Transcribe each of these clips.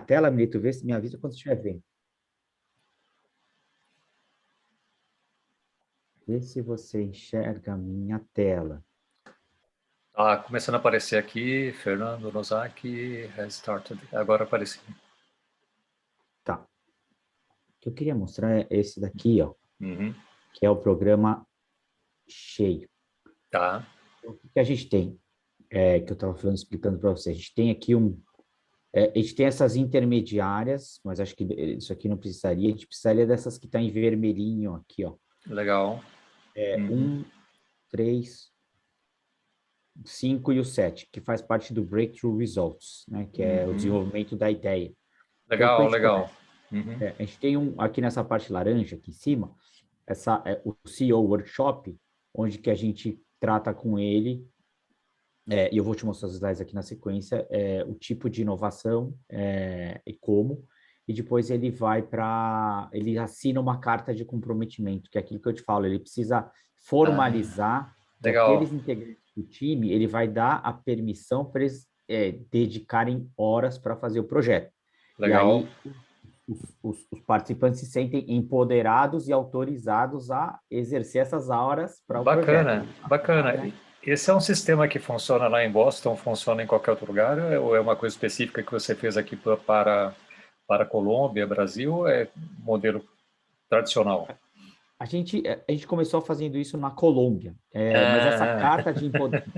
tela, Milito, vê se me avisa quando estiver vendo. Vê se você enxerga a minha tela. Tá começando a aparecer aqui, Fernando Nozaki, has started. Agora apareceu. Tá. O que eu queria mostrar é esse daqui, ó, Uhum. que é o programa cheio. Tá. Então, o que a gente tem? Que eu estava falando, explicando para você. A gente tem aqui a gente tem essas intermediárias, mas acho que isso aqui não precisaria. A gente precisaria dessas que estão em vermelhinho aqui, ó. Legal. Uhum. 1, 3, 5 e o 7, que faz parte do Breakthrough Results, né? Que é o Uhum. desenvolvimento da ideia. Então, quando Legal, a gente legal. começa, Uhum. a gente tem aqui nessa parte laranja, aqui em cima, o CEO Workshop, onde que a gente trata com ele, e eu vou te mostrar os slides aqui na sequência, o tipo de inovação e como, e depois ele assina uma carta de comprometimento, que é aquilo que eu te falo, ele precisa Ah, formalizar que legal. aqueles integrantes do time, ele vai dar a permissão para eles dedicarem horas para fazer o projeto. E Legal. aí os participantes se sentem empoderados e autorizados a exercer essas horas para o projeto. Bacana, bacana. Né? Esse é um sistema que funciona lá em Boston, funciona em qualquer outro lugar, ou é uma coisa específica que você fez aqui para Colômbia, Brasil, ou é modelo tradicional? A gente começou fazendo isso na Colômbia, mas essa Ah, carta de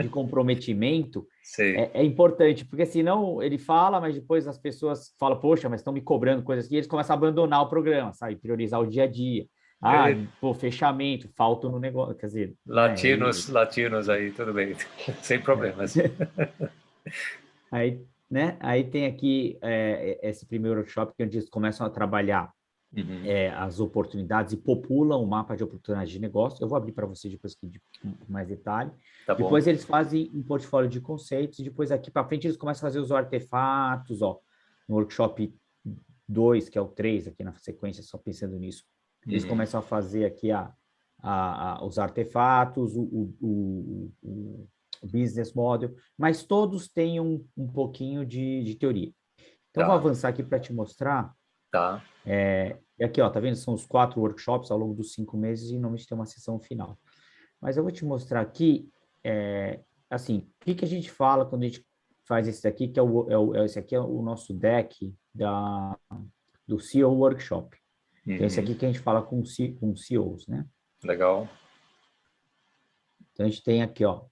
comprometimento sei. é importante, porque senão ele fala, mas depois as pessoas falam, poxa, mas estão me cobrando coisas aqui, e eles começam a abandonar o programa, sabe? Priorizar o dia a dia. Ah, E pô, fechamento, falta no negócio, quer dizer, né? latinos aí, tudo bem, sem problemas. Aí tem aqui esse primeiro workshop que onde eles começam a trabalhar Uhum. as oportunidades e populam o mapa de oportunidades de negócio. Eu vou abrir para você depois aqui com mais detalhe. Tá bom. Depois eles fazem um portfólio de conceitos, e depois aqui para frente eles começam a fazer os artefatos, ó, no workshop 2 que é o 3 aqui na sequência, só pensando nisso. Eles Uhum. começam a fazer aqui os artefatos, o business model, mas todos têm um pouquinho de teoria. Então, vou Tá, avançar aqui para te mostrar tá. e aqui, ó, tá vendo? São os 4 workshops ao longo dos 5 meses e normalmente tem uma sessão final. Mas eu vou te mostrar aqui, assim, o que a gente fala quando a gente faz esse daqui, que esse aqui é o nosso deck do CEO Workshop. Então, esse Uhum. aqui que a gente fala com CEOs, né? Legal. Então, a gente tem aqui, ó,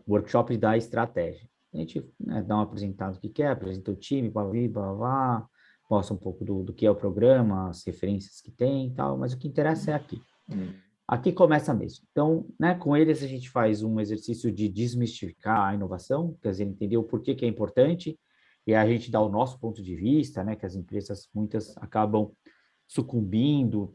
workshop da estratégia. A gente, né, dá uma apresentada do que é, apresenta o time, blá, blá, blá, blá, mostra um pouco do que é o programa, as referências que tem e tal, mas o que interessa é aqui. Uhum. Aqui começa mesmo. Então, né, com eles a gente faz um exercício de desmistificar a inovação, quer dizer, entender o porquê que é importante, e a gente dá o nosso ponto de vista, né, que as empresas, muitas, acabam sucumbindo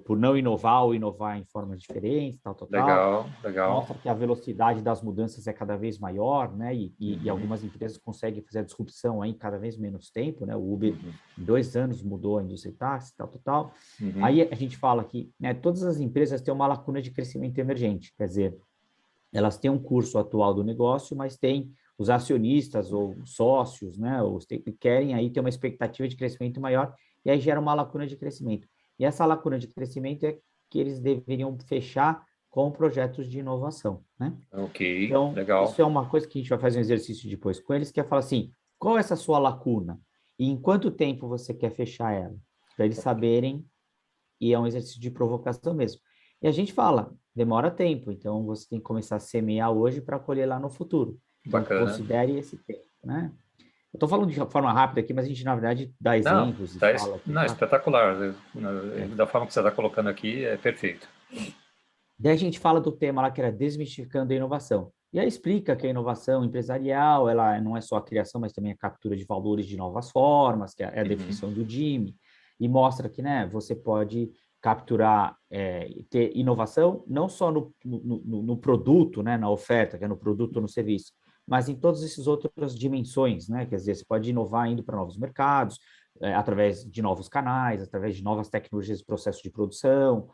por não inovar ou inovar em formas diferentes, tal, tal, tal. Legal, legal. Mostra que a velocidade das mudanças é cada vez maior, né, e Uhum. algumas empresas conseguem fazer a disrupção aí em cada vez menos tempo, né, o Uber Uhum. em 2 anos mudou a indústria de táxi, tal, tal, tal. Uhum. Aí a gente fala que, né, todas as empresas têm uma lacuna de crescimento emergente, quer dizer, elas têm um curso atual do negócio, mas têm os acionistas ou sócios, né, que querem aí ter uma expectativa de crescimento maior, e aí gera uma lacuna de crescimento. E essa lacuna de crescimento é que eles deveriam fechar com projetos de inovação, né? Ok, Então, legal. isso é uma coisa que a gente vai fazer um exercício depois com eles, que é falar assim, qual é essa sua lacuna? E em quanto tempo você quer fechar ela? Para eles saberem, e é um exercício de provocação mesmo. E a gente fala, demora tempo, então você tem que começar a semear hoje para colher lá no futuro. Então, Bacana. considere esse tempo, né? Eu estou falando de forma rápida aqui, mas a gente, na verdade, dá Não, exemplos e tá, fala aqui não, para... espetacular. É. Da forma que você está colocando aqui, é perfeito. Daí a gente fala do tema lá que era desmistificando a inovação. E aí explica que a inovação empresarial, ela não é só a criação, mas também a captura de valores de novas formas, que é a Uhum. definição do Jimmy, e mostra que, né, você pode capturar, ter inovação não só no produto, né, na oferta, que é no produto ou no serviço, mas em todas essas outras dimensões, né, quer dizer, você pode inovar indo para novos mercados, através de novos canais, através de novas tecnologias de processo de produção,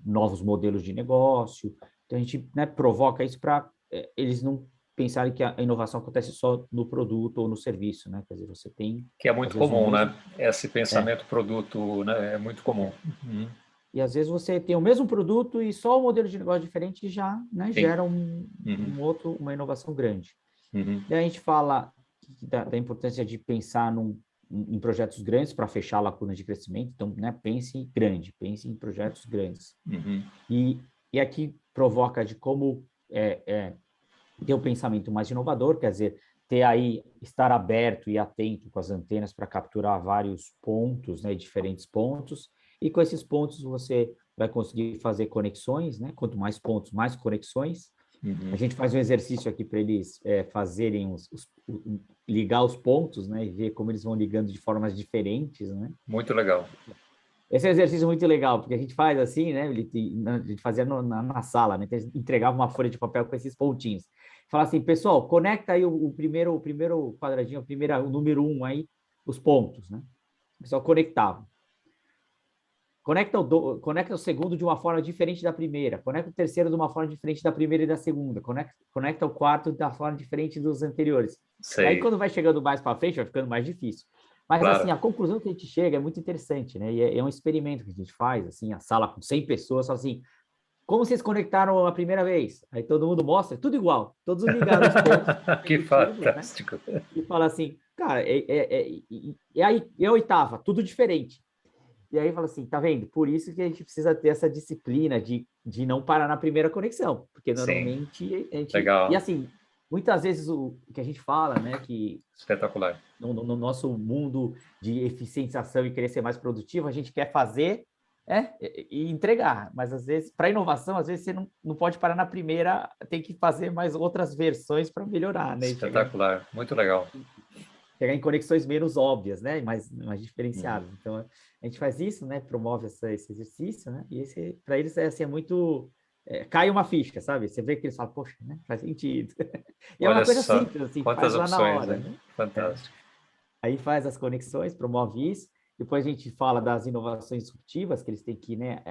novos modelos de negócio. Então, a gente, né, provoca isso para eles não pensarem que a inovação acontece só no produto ou no serviço, né? Quer dizer, você tem... Que é muito às vezes, comum, mesmo, né? Esse pensamento produto, né? É muito comum. Uhum. e às vezes você tem o mesmo produto e só o modelo de negócio diferente já, né, Sim. gera Uhum. uma inovação grande. Uhum. Daí a gente fala da importância de pensar em projetos grandes para fechar a lacuna de crescimento. Então, né, pense grande, pense em projetos grandes. Uhum. E aqui provoca de como ter um pensamento mais inovador, quer dizer, ter aí, estar aberto e atento com as antenas para capturar vários pontos, né, diferentes pontos, e com esses pontos você vai conseguir fazer conexões, né? Quanto mais pontos, mais conexões. Uhum. A gente faz um exercício aqui para eles fazerem ligar os pontos, né? E ver como eles vão ligando de formas diferentes, né? Muito legal. Esse é um exercício muito legal, porque a gente faz assim, né? A gente fazia na sala, né? Então, a gente entregava uma folha de papel com esses pontinhos. Fala assim, pessoal, conecta aí o primeiro quadradinho, o número 1 aí, os pontos, né? O pessoal conectava. Conecta o segundo de uma forma diferente da primeira, conecta o terceiro de uma forma diferente da primeira e da segunda, conecta o quarto da forma diferente dos anteriores. E aí, Sei. quando vai chegando mais para frente, vai ficando mais difícil. Mas, Claro. assim, a conclusão que a gente chega é muito interessante, né? E é um experimento que a gente faz, assim, a sala com 100 pessoas, fala assim, como vocês conectaram a primeira vez? Aí todo mundo mostra, tudo igual, todos ligaram os pontos Que respectivos, né? fantástico. E fala assim, cara, é a oitava, tudo diferente. E aí fala assim, tá vendo? Por isso que a gente precisa ter essa disciplina de não parar na primeira conexão, porque Sim. normalmente a gente... E Legal. assim, muitas vezes o que a gente fala, né, que Espetacular. no nosso mundo de eficientização e querer ser mais produtivo, a gente quer fazer e entregar, mas às vezes, para inovação, às vezes você não pode parar na primeira, tem que fazer mais outras versões para melhorar, né? E Espetacular. Muito legal. chegar em conexões menos óbvias, né? Mais Uhum. diferenciadas. Então, a gente faz isso, né? Promove esse exercício, né? E esse, para eles, assim, é muito... cai uma ficha, sabe? Você vê que eles falam, poxa, né? Faz sentido. E é uma Olha coisa só, simples, assim, quantas faz lá na opções, hora, né? né? Fantástico. Aí faz as conexões, promove isso. Depois a gente fala das inovações disruptivas, que eles têm que, né,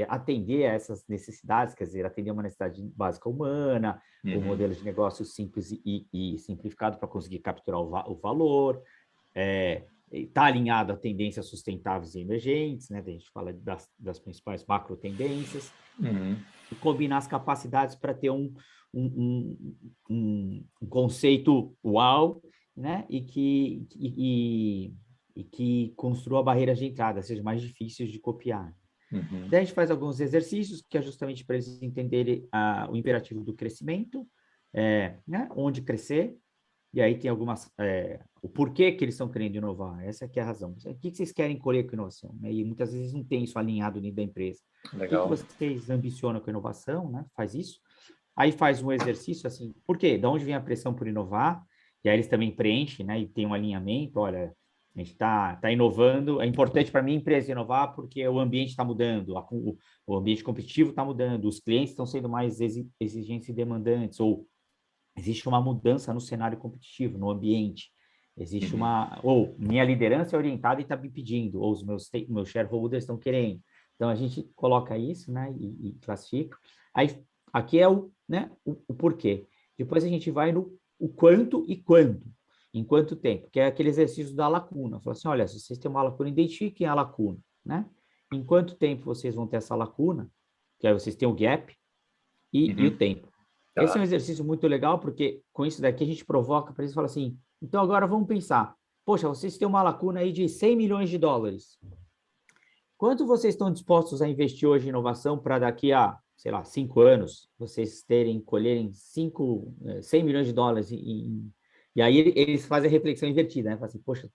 atender a essas necessidades, quer dizer, atender uma necessidade básica humana, o modelo de negócio simples e simplificado para conseguir capturar o valor, está alinhado a tendências sustentáveis e emergentes, né? A gente fala das principais macro tendências, Uhum. e combinar as capacidades para ter um conceito uau, né? E que construa barreiras de entrada, sejam mais difíceis de copiar. Uhum. Daí a gente faz alguns exercícios que é justamente para eles entenderem o imperativo do crescimento, né? Onde crescer, e aí tem o porquê que eles estão querendo inovar, essa aqui é a razão. O que vocês querem colher com inovação? Né? E muitas vezes não tem isso alinhado dentro da empresa. O que Legal. vocês ambicionam com a inovação? Né? Faz isso. Aí faz um exercício assim, por quê? De onde vem a pressão por inovar? E aí eles também preenchem, né? E tem um alinhamento, olha, a gente está inovando, é importante para a minha empresa inovar porque o ambiente está mudando, o ambiente competitivo está mudando, os clientes estão sendo mais exigentes e demandantes, ou existe uma mudança no cenário competitivo, no ambiente. Existe Uhum. ou minha liderança é orientada e está me pedindo, ou os meus shareholders estão querendo. Então, a gente coloca isso, né, e classifica. Aí, aqui é o porquê. Depois a gente vai no o quanto e quando. Em quanto tempo, que é aquele exercício da lacuna. Fala assim, olha, se vocês têm uma lacuna, identifiquem a lacuna, né? Em quanto tempo vocês vão ter essa lacuna, que aí vocês têm o gap e o Uhum. tempo. Esse é um exercício muito legal, porque com isso daqui a gente provoca para eles falar assim, então agora vamos pensar, poxa, vocês têm uma lacuna aí de 100 milhões de dólares. Quanto vocês estão dispostos a investir hoje em inovação para daqui a, sei lá, 5 anos, vocês colherem 100 milhões de dólares? E aí eles fazem a reflexão invertida, né? Falam assim, poxa,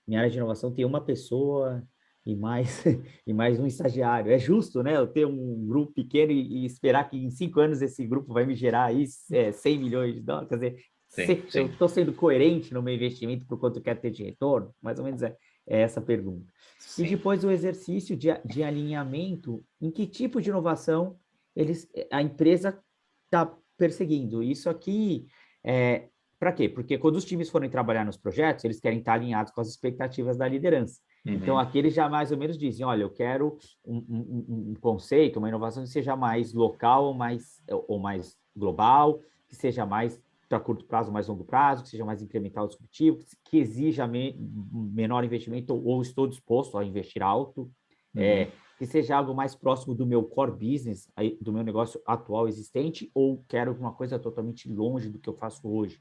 minha área de inovação tem uma pessoa e mais, e mais um estagiário. É justo, né? Eu ter um grupo pequeno e esperar que em 5 anos esse grupo vai me gerar aí 100 milhões de dólares. Quer dizer, Sim, eu sim. estou sendo coerente no meu investimento por quanto eu quero ter de retorno? Mais ou menos é essa a pergunta. E Sim. depois o exercício de alinhamento, em que tipo de inovação a empresa está perseguindo. Isso aqui para quê? Porque quando os times forem trabalhar nos projetos, eles querem estar alinhados com as expectativas da liderança. Então, Uhum. aqui eles já mais ou menos dizem, olha, eu quero um conceito, uma inovação que seja mais local ou mais global, que seja mais para curto prazo, mais longo prazo, que seja mais incremental disruptivo, que exija menor investimento ou estou disposto a investir alto, que seja algo mais próximo do meu core business, do meu negócio atual existente, ou quero uma coisa totalmente longe do que eu faço hoje.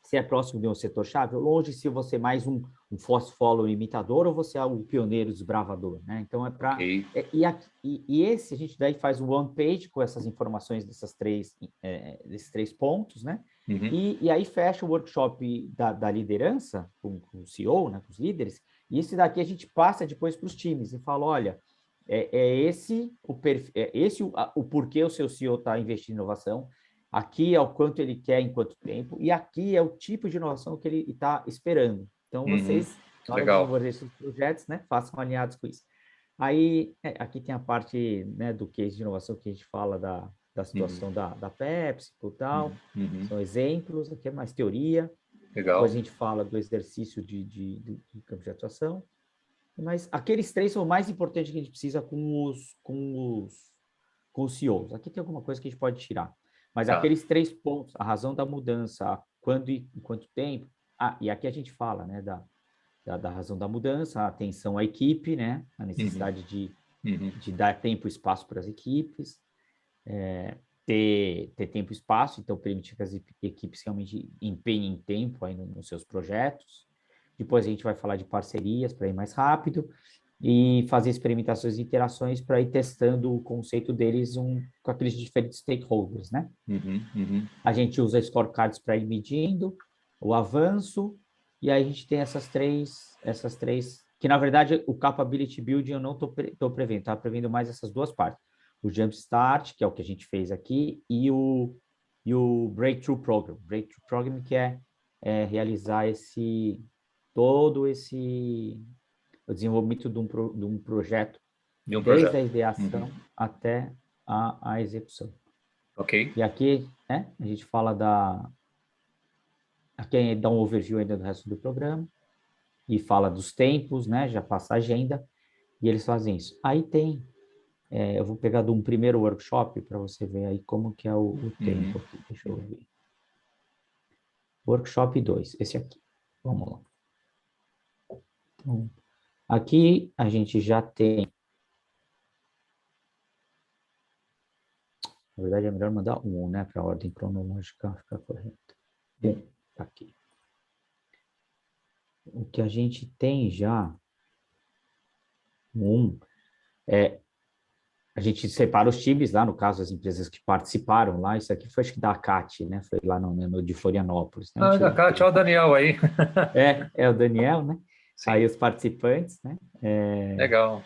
Se é próximo de um setor-chave ou longe, se você é mais um fast follower imitador ou você é o pioneiro desbravador, né? Então, é para... Okay. E esse, a gente daí faz um one page com essas informações desses três pontos, né? E aí fecha o workshop da liderança, com o CEO, né? Com os líderes, e esse daqui a gente passa depois para os times e fala, olha, esse o porquê o seu CEO está investindo em inovação, aqui é o quanto ele quer em quanto tempo, e aqui é o tipo de inovação que ele está esperando. Então, vocês, na hora de desenvolver esses projetos, né, façam alinhados com isso. Aí, aqui tem a parte, né, do case de inovação que a gente fala da situação da Pepsi e tal, são exemplos, aqui é mais teoria. Legal. Depois a gente fala do exercício de campo de atuação. Mas aqueles três são o mais importantes que a gente precisa com os CEOs. Aqui tem alguma coisa que a gente pode tirar. Mas aqueles 3 pontos, a razão da mudança, quando e em quanto tempo, e aqui a gente fala, né, da razão da mudança, a atenção à equipe, né, a necessidade de dar tempo e espaço para as equipes, ter tempo e espaço, então permitir que as equipes realmente empenhem tempo aí nos seus projetos. Depois a gente vai falar de parcerias para ir mais rápido, e fazer experimentações e interações para ir testando o conceito deles com aqueles diferentes stakeholders, né? A gente usa scorecards para ir medindo o avanço, e aí a gente tem essas três, que na verdade o Capability Building eu não estou prevendo, estava prevendo mais essas duas partes. O Jumpstart, que é o que a gente fez aqui, e o Breakthrough Program. Breakthrough Program, que é realizar todo esse o desenvolvimento de um projeto, desde a ideação até a execução. Ok. E aqui, né, a gente fala aqui dá um overview ainda do resto do programa, e fala dos tempos, né, já passa a agenda, e eles fazem isso. Aí tem, eu vou pegar de um primeiro workshop para você ver aí como que é o tempo aqui, deixa eu ver. Workshop 2, esse aqui, vamos lá. Então, aqui a gente já tem. Na verdade, é melhor mandar né, para a ordem cronológica ficar correta. Tá aqui. O que a gente tem já, a gente separa os times lá, no caso, as empresas que participaram lá, isso aqui foi acho que da CAT, né? Foi lá no de Florianópolis. Né? Da CAT, olha o Daniel aí. É o Daniel, né? Sim. Aí os participantes, né? Legal.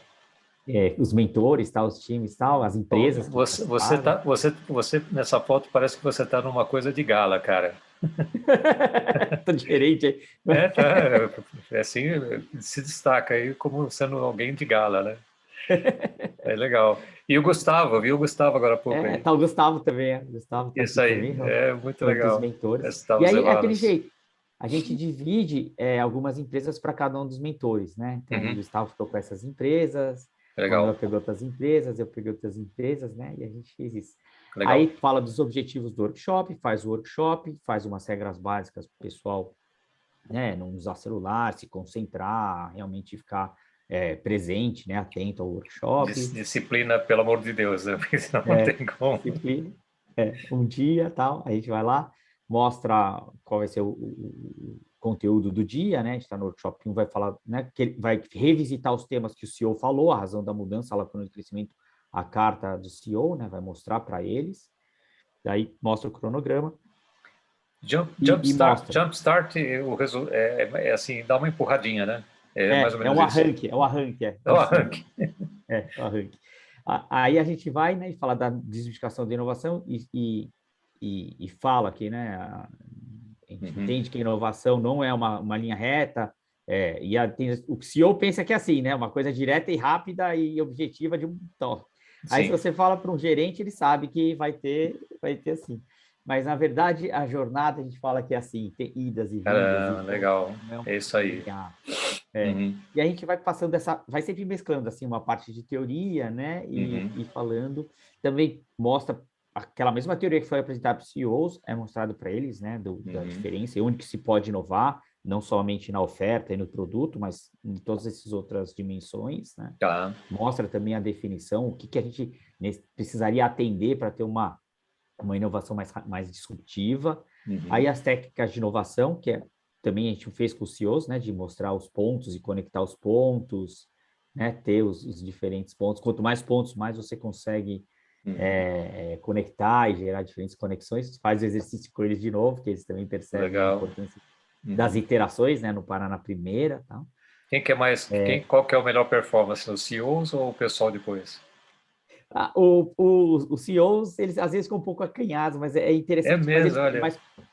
Os mentores, tal, os times, tal, as empresas. Você nessa foto parece que você está numa coisa de gala, cara. Tô diferente aí. Assim, se destaca aí como sendo alguém de gala, né? É legal. E o Gustavo, viu o Gustavo agora há pouco aí. Tá o Gustavo também, o Gustavo tá Isso aí, também, é muito um dos legal. mentores. E aí, é aquele jeito, a gente divide algumas empresas para cada um dos mentores, né? Então, o Gustavo ficou com essas empresas, legal. O Manuel pegou outras empresas, eu peguei outras empresas, né? E a gente fez isso. Legal. Aí, fala dos objetivos do workshop, faz o workshop, faz umas regras básicas para o pessoal, né? Não usar celular, se concentrar, realmente ficar presente, né? Atento ao workshop. Disciplina, pelo amor de Deus, né? Porque senão não tem como. Disciplina. Um dia, tal, a gente vai lá, mostra qual vai ser o conteúdo do dia, né? A gente está no workshop 1, vai falar, né? Que ele vai revisitar os temas que o CEO falou, a razão da mudança, a lacuna de crescimento, a carta do CEO, né? Vai mostrar para eles. Daí mostra o cronograma. Jumpstart, assim, dá uma empurradinha, né? Mais ou menos um arranque, é o arranque. É o arranque. O arranque. Aí a gente vai, né, e fala da desmistificação da inovação e fala que, né, a gente entende que a inovação não é uma linha reta, o CEO pensa que é assim, né, uma coisa direta e rápida e objetiva de um toque. Aí, se você fala para um gerente, ele sabe que vai ter assim. Mas, na verdade, a jornada, a gente fala que é assim, tem idas e vindas. Legal, é isso aí. E a gente vai passando vai sempre mesclando, assim, uma parte de teoria, né, e falando. Também mostra aquela mesma teoria que foi apresentada para os CEOs é mostrado para eles, né, da diferença, e onde que se pode inovar, não somente na oferta e no produto, mas em todas essas outras dimensões, né? Tá. Mostra também a definição, o que, que a gente precisaria atender para ter uma inovação mais disruptiva. Aí as técnicas de inovação, que também a gente fez com os CEOs, né, de mostrar os pontos e conectar os pontos, né, ter os diferentes pontos. Quanto mais pontos, mais você consegue conectar e gerar diferentes conexões. Faz o exercício com eles de novo, que eles também percebem a Legal. importância das iterações, né, não parar na primeira, tá? Qual que é o melhor performance, os CEOs ou o pessoal depois? Os CEOs, eles às vezes ficam um pouco acanhados, mas é É interessante. mesmo, olha.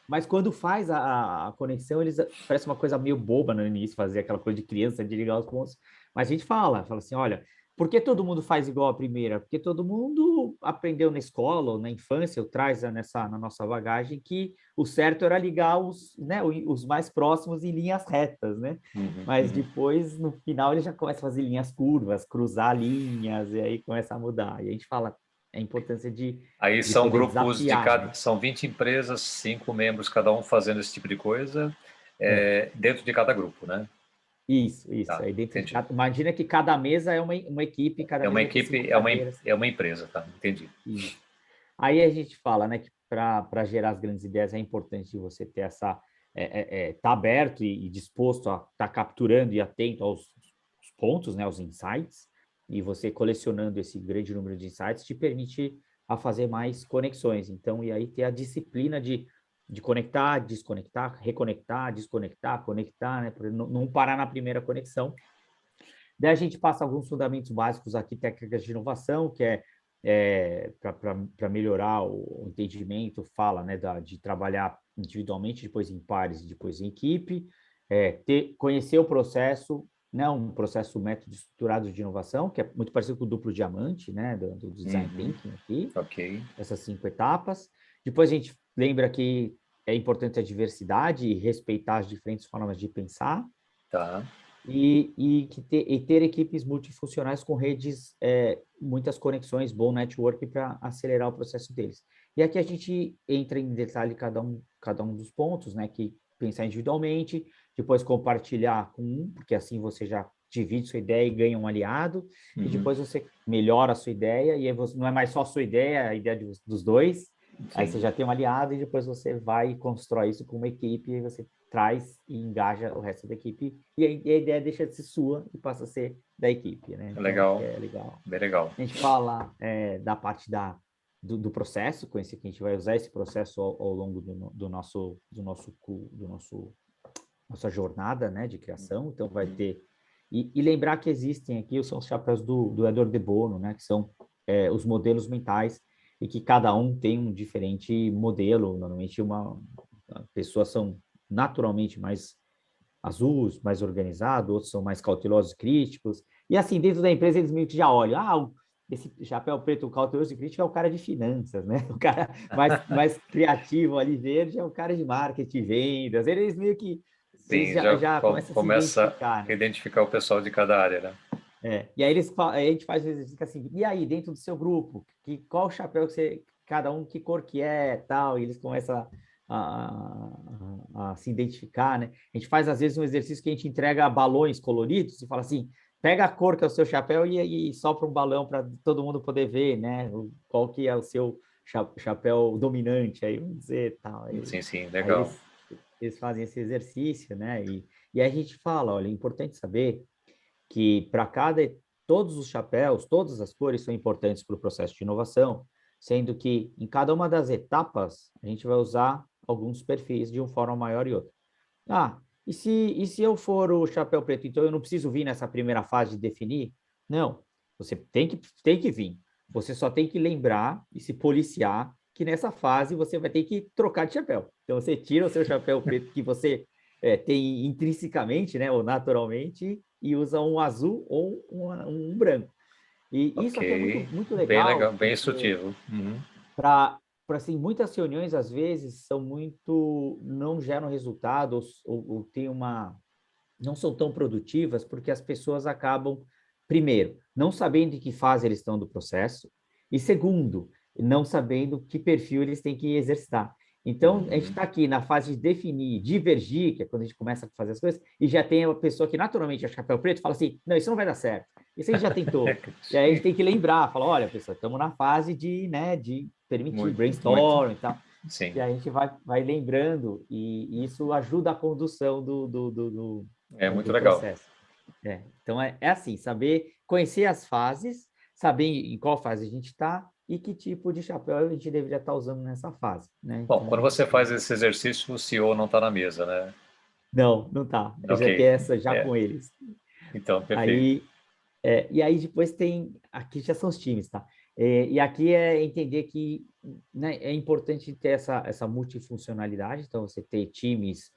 Mas quando faz a conexão, eles parece uma coisa meio boba no início, fazer aquela coisa de criança, de ligar os pontos. Mas a gente fala assim, olha, por que todo mundo faz igual a primeira? Porque todo mundo aprendeu na escola ou na infância, ou traz na nossa bagagem, que o certo era ligar os mais próximos em linhas retas, né? Mas depois, no final, ele já começa a fazer linhas curvas, cruzar linhas, e aí começa a mudar. E a gente fala a importância Aí de são poder grupos desafiar, né? são 20 empresas, 5 membros, cada um fazendo esse tipo de coisa, É, dentro de cada grupo, né? isso. Tá, Aí dentro de entendi. imagina que cada mesa é uma equipe, cada É uma mesa vai ter equipe, 5 cadeiras. é uma empresa, tá? Entendi. Isso. Aí a gente fala, né, que para gerar as grandes ideias é importante você ter tá aberto e disposto a estar capturando e atento aos pontos, né, aos insights, e você colecionando esse grande número de insights te permite a fazer mais conexões. Então, e aí ter a disciplina de conectar, desconectar, reconectar, desconectar, conectar, né, para não parar na primeira conexão. Daí a gente passa alguns fundamentos básicos aqui, técnicas de inovação, que para melhorar o entendimento, fala, né, de trabalhar individualmente, depois em pares e depois em equipe, conhecer o processo, né, um processo método estruturado de inovação, que é muito parecido com o duplo diamante, né, do design thinking aqui, Ok. essas 5 etapas. Depois a gente lembra que é importante a diversidade e respeitar as diferentes formas de pensar, Tá. e ter equipes multifuncionais com redes, muitas conexões, bom network para acelerar o processo deles. E aqui a gente entra em detalhe cada um dos pontos, né? Que pensar individualmente, depois compartilhar com um, porque assim você já divide sua ideia e ganha um aliado, e depois você melhora a sua ideia, e aí não é mais só a sua ideia, é a ideia dos dois, aí Sim. você já tem um aliado, e depois você vai e constrói isso com uma equipe, e você traz e engaja o resto da equipe, e a ideia deixa de ser sua e passa a ser da equipe, né? Então, acho que Legal. é legal. Bem legal. A gente fala da parte do processo, conhecer que a gente vai usar esse processo ao longo nossa jornada, né, de criação, então vai ter... E lembrar que existem aqui, são os chapéus do Edward de Bono, né, que são os modelos mentais, e que cada um tem um diferente modelo, normalmente pessoas são naturalmente mais azuis, mais organizados, outros são mais cautelosos e críticos. E assim, dentro da empresa, eles meio que já olham, esse chapéu preto cauteloso e crítico é o cara de finanças, né? O cara mais criativo ali, verde, é o cara de marketing, vendas. Eles meio que eles Sim, já começam a se começa identificar, a né? identificar o pessoal de cada área, né? E aí a gente faz o exercício assim, e aí, dentro do seu grupo, qual chapéu cada um, que cor que é, tal, e eles começam a se identificar, né? A gente faz, às vezes, um exercício que a gente entrega balões coloridos e fala assim, pega a cor que é o seu chapéu e sopra um balão para todo mundo poder ver, né? Qual que é o seu chapéu dominante, aí vamos dizer, tal. Sim, Aí legal. eles fazem esse exercício, né? E aí a gente fala, olha, é importante saber que todos os chapéus, todas as cores são importantes para o processo de inovação, sendo que em cada uma das etapas a gente vai usar alguns perfis de uma forma maior e outra. E se eu for o chapéu preto, então eu não preciso vir nessa primeira fase de definir? Não, você tem que vir. Você só tem que lembrar e se policiar que nessa fase você vai ter que trocar de chapéu. Então você tira o seu chapéu preto que você tem intrinsecamente, né, ou naturalmente, e usa um azul ou um branco. E isso aqui é muito, Ok. muito Bem legal, legal, bem porque instrutivo. para assim, muitas reuniões, às vezes, não geram resultado ou tem não são tão produtivas porque as pessoas acabam, primeiro, não sabendo em que fase eles estão do processo, e segundo, não sabendo que perfil eles têm que exercitar. Então, a gente está aqui na fase de definir, divergir, que é quando a gente começa a fazer as coisas, e já tem uma pessoa que naturalmente é chapéu preto, fala assim, não, isso não vai dar certo, isso a gente já tentou. E aí a gente tem que lembrar, falar, olha, pessoal, estamos na fase de, né, de permitir Muito, muito. brainstorm e tal. Sim, E a gente vai lembrando, e isso ajuda a condução é muito do legal. processo. Então, é assim, saber conhecer as fases, saber em qual fase a gente está e que tipo de chapéu a gente deveria estar usando nessa fase, né? Bom, quando Então, você faz esse exercício, o CEO não está na mesa, né? não tá. Eu Ok, já tenho essa já é, com eles. então, perfeito. Aí, e aí depois tem, aqui já são os times, tá? E aqui é entender que, né, é importante ter essa multifuncionalidade, então você ter times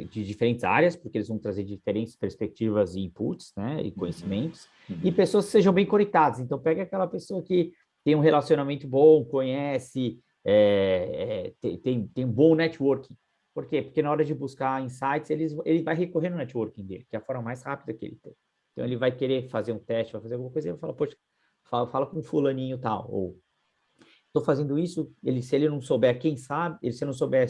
de diferentes áreas, porque eles vão trazer diferentes perspectivas e inputs, né, e conhecimentos, e pessoas que sejam bem conectadas. Então, pega aquela pessoa que tem um relacionamento bom, conhece, tem um bom networking. Por quê? Porque na hora de buscar insights, ele vai recorrer no networking dele, que é a forma mais rápida que ele tem. Então, ele vai querer fazer um teste, vai fazer alguma coisa, e ele vai falar, poxa, fala com fulaninho tal, ou estou fazendo isso, se ele não souber quem sabe, se ele não souber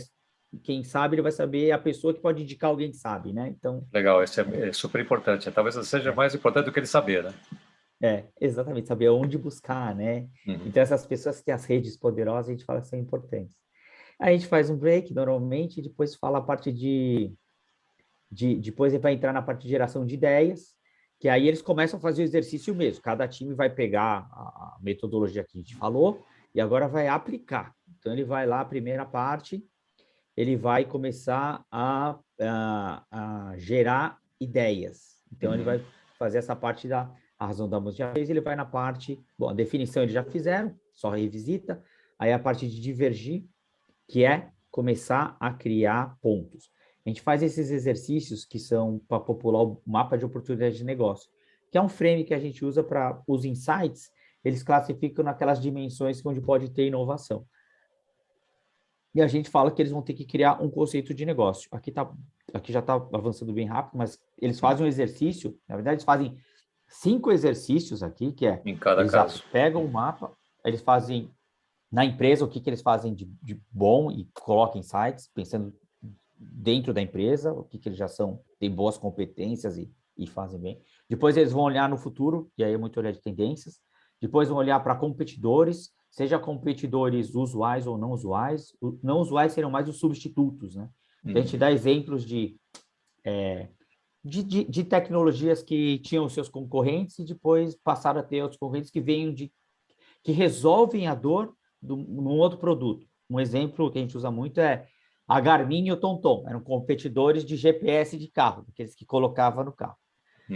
quem sabe, ele vai saber a pessoa que pode indicar alguém que sabe, né? Então, Legal, isso é super importante. Talvez seja é, mais importante do que ele saber, né? exatamente, saber onde buscar, né? Uhum. Então, essas pessoas que têm as redes poderosas, a gente fala que são importantes. Aí a gente faz um break, normalmente, e depois fala a parte depois ele vai entrar na parte de geração de ideias, que aí eles começam a fazer o exercício mesmo. Cada time vai pegar a metodologia que a gente falou e agora vai aplicar. Então, ele vai lá, a primeira parte, ele vai começar a gerar ideias. Então, ele Uhum. vai fazer essa parte da a razão da música, já fez, ele vai na parte, bom, a definição eles já fizeram, só revisita, aí a parte de divergir, que é começar a criar pontos. A gente faz esses exercícios que são para popular o mapa de oportunidade de negócio, que é um frame que a gente usa para os insights, eles classificam naquelas dimensões onde pode ter inovação. E a gente fala que eles vão ter que criar um conceito de negócio. Aqui já está avançando bem rápido, mas eles fazem um exercício, na verdade, eles fazem 5 exercícios aqui, que é, Em cada eles caso. pegam o mapa, eles fazem na empresa o que eles fazem de bom e colocam em sites, pensando dentro da empresa, o que eles já são, têm boas competências e fazem bem. Depois eles vão olhar no futuro, e aí é muito olhar de tendências. Depois vão olhar para competidores, seja competidores usuais ou não usuais. Não usuais serão mais os substitutos, né? Então, a gente dá exemplos de tecnologias que tinham seus concorrentes e depois passaram a ter outros concorrentes que resolvem a dor num outro produto. Um exemplo que a gente usa muito é a Garmin e o TomTom, eram competidores de GPS de carro, aqueles que colocava no carro.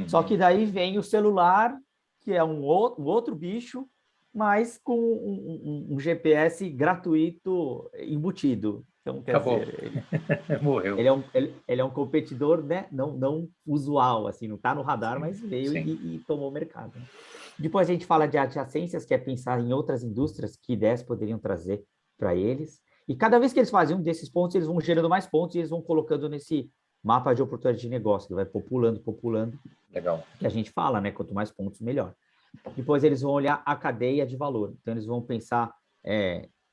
Só que daí vem o celular, que é um outro bicho, mas com um GPS gratuito embutido. Então, quer Acabou. dizer, Morreu. ele é um competidor, né? Não usual, assim, não está no radar, Sim, mas veio sim. e tomou o mercado. Né? Depois a gente fala de adjacências, que é pensar em outras indústrias que ideias poderiam trazer para eles. E cada vez que eles fazem um desses pontos, eles vão gerando mais pontos e eles vão colocando nesse mapa de oportunidade de negócio, que vai populando, Legal. que a gente fala, né? Quanto mais pontos, melhor. Depois eles vão olhar a cadeia de valor. Então, eles vão pensar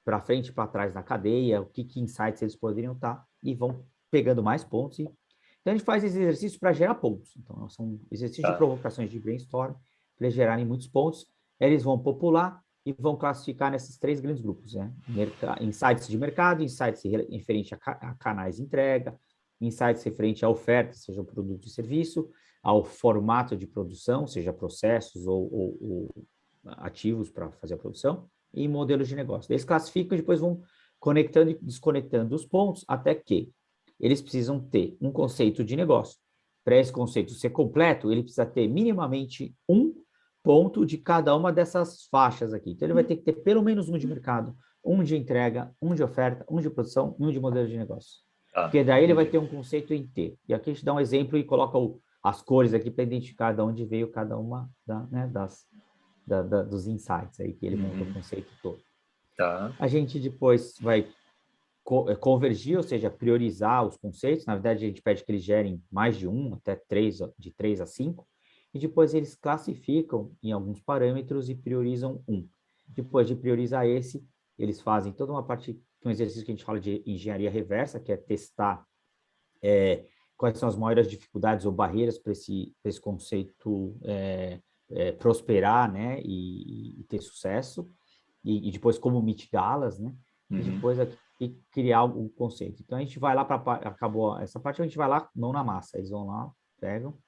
para frente e para trás na cadeia, o que insights eles poderiam estar, e vão pegando mais pontos. Então, a gente faz esse exercício para gerar pontos. Então, são exercícios de Tá. provocações de brainstorm, para eles gerarem muitos pontos. Eles vão popular e vão classificar nesses 3 grandes grupos, né? Insights de mercado, insights referente a canais de entrega, insights referente à oferta, seja o produto e serviço, ao formato de produção, seja processos ou ativos para fazer a produção, e modelos de negócio. Eles classificam e depois vão conectando e desconectando os pontos até que eles precisam ter um conceito de negócio. Para esse conceito ser completo, ele precisa ter minimamente um ponto de cada uma dessas faixas aqui. Então, ele vai ter que ter pelo menos um de mercado, um de entrega, um de oferta, um de produção e um de modelo de negócio. Tá. Porque daí ele vai Entendi. ter um conceito inteiro. E aqui a gente dá um exemplo e coloca as cores aqui para identificar de onde veio cada uma dos insights aí, que ele montou o conceito todo. Tá. A gente depois vai convergir, ou seja, priorizar os conceitos. Na verdade, a gente pede que eles gerem mais de um, até 3, de 3 a 5, e depois eles classificam em alguns parâmetros e priorizam um. Depois de priorizar esse, eles fazem toda uma parte, um exercício que a gente fala de engenharia reversa, que é testar quais são as maiores dificuldades ou barreiras para esse conceito prosperar, né, e ter sucesso, e depois como mitigá-las, né, e depois aqui criar o conceito. Então, a gente vai lá para... Acabou essa parte, a gente vai lá, mão na massa. Eles vão lá, pegam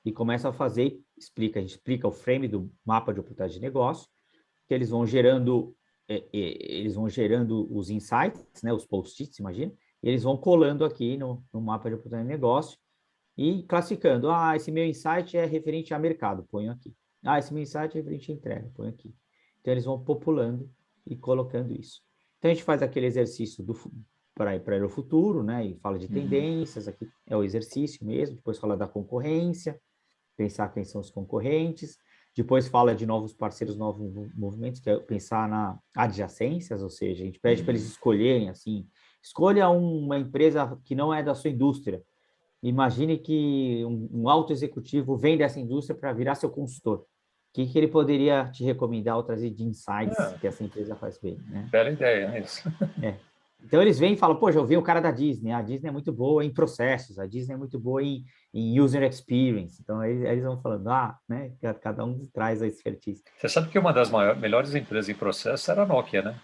e começam a fazer, a gente explica o frame do mapa de oportunidade de negócio, que eles vão gerando os insights, né, os post-its, imagina, e eles vão colando aqui no mapa de oportunidade de negócio e classificando. Esse meu insight é referente a mercado, ponho aqui. Esse meu insight é referente a entrega, ponho aqui. Então, eles vão populando e colocando isso. Então, a gente faz aquele exercício para o futuro, né? E fala de tendências, aqui é o exercício mesmo, depois fala da concorrência, pensar quem são os concorrentes, depois fala de novos parceiros, novos movimentos, que é pensar na adjacências, ou seja, a gente pede para eles escolherem, assim, escolha uma empresa que não é da sua indústria. Imagine que um alto executivo vem dessa indústria para virar seu consultor. O que ele poderia te recomendar ou trazer de insights que essa empresa faz bem, né? Bela ideia, né? Isso. Então, eles vêm e falam, poxa, eu vi o cara da Disney, a Disney é muito boa em processos, a Disney é muito boa em user experience. Então, eles vão falando, né? Cada um traz a expertise. Você sabe que uma das melhores empresas em processo era a Nokia, né?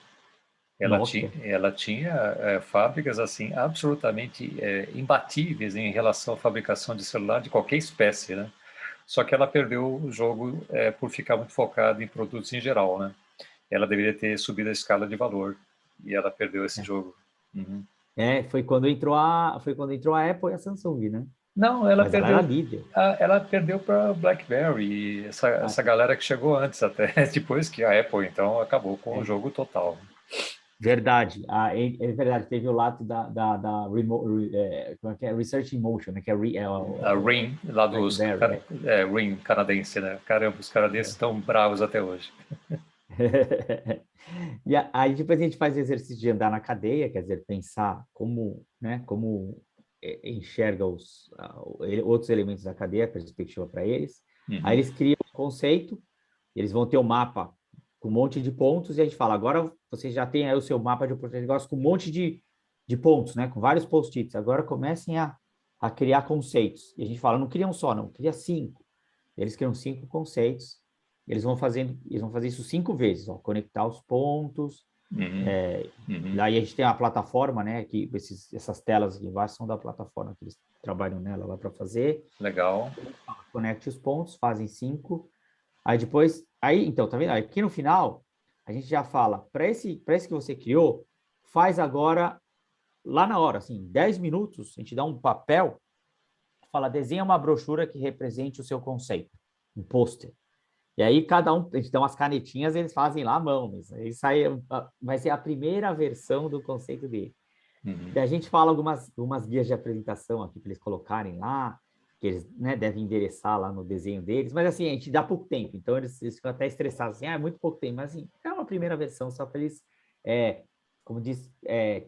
Ela tinha fábricas assim absolutamente imbatíveis em relação à fabricação de celular de qualquer espécie, né? Só que ela perdeu o jogo por ficar muito focada em produtos em geral, né? Ela deveria ter subido a escala de valor e ela perdeu esse jogo. Foi quando entrou a Apple e a Samsung, né? Não, ela Mas ela era perdeu. líder. Ela perdeu para BlackBerry, essa galera que chegou antes até, depois que a Apple então acabou com o jogo total. Verdade, é verdade, teve o lado da como é que é? Research in Motion, né? Que é A RIM, lá dos RIM canadense, né? Caramba, os canadenses estão bravos até hoje. E aí depois a gente faz o exercício de andar na cadeia, quer dizer, pensar como, né, como enxerga outros elementos da cadeia, perspectiva para eles. Aí eles criam um conceito, eles vão ter um mapa com um monte de pontos, e a gente fala, agora você já tem aí o seu mapa de oportunidade de negócio com um monte de pontos, né, com vários post-its. Agora comecem a criar conceitos. E a gente fala, não cria um só, não, cria 5. Eles criam 5 conceitos. Eles vão fazer isso 5 vezes, ó, conectar os pontos. Daí a gente tem a plataforma, né? Que essas telas aqui embaixo são da plataforma que eles trabalham nela lá para fazer. Legal. Conecte os pontos, fazem 5. Aí depois, então, tá vendo? Aqui no final, a gente já fala, para esse que você criou, faz agora, lá na hora, assim, 10 minutos, a gente dá um papel, fala, desenha uma brochura que represente o seu conceito, um pôster. E aí cada um, a gente dá umas canetinhas, eles fazem lá à mão. Isso aí vai ser a primeira versão do conceito dele. Daí a gente fala algumas guias de apresentação aqui para eles colocarem lá, que eles, né, devem endereçar lá no desenho deles, mas assim, a gente dá pouco tempo, então eles ficam até estressados, assim, é muito pouco tempo, mas assim, é uma primeira versão só para eles, como diz,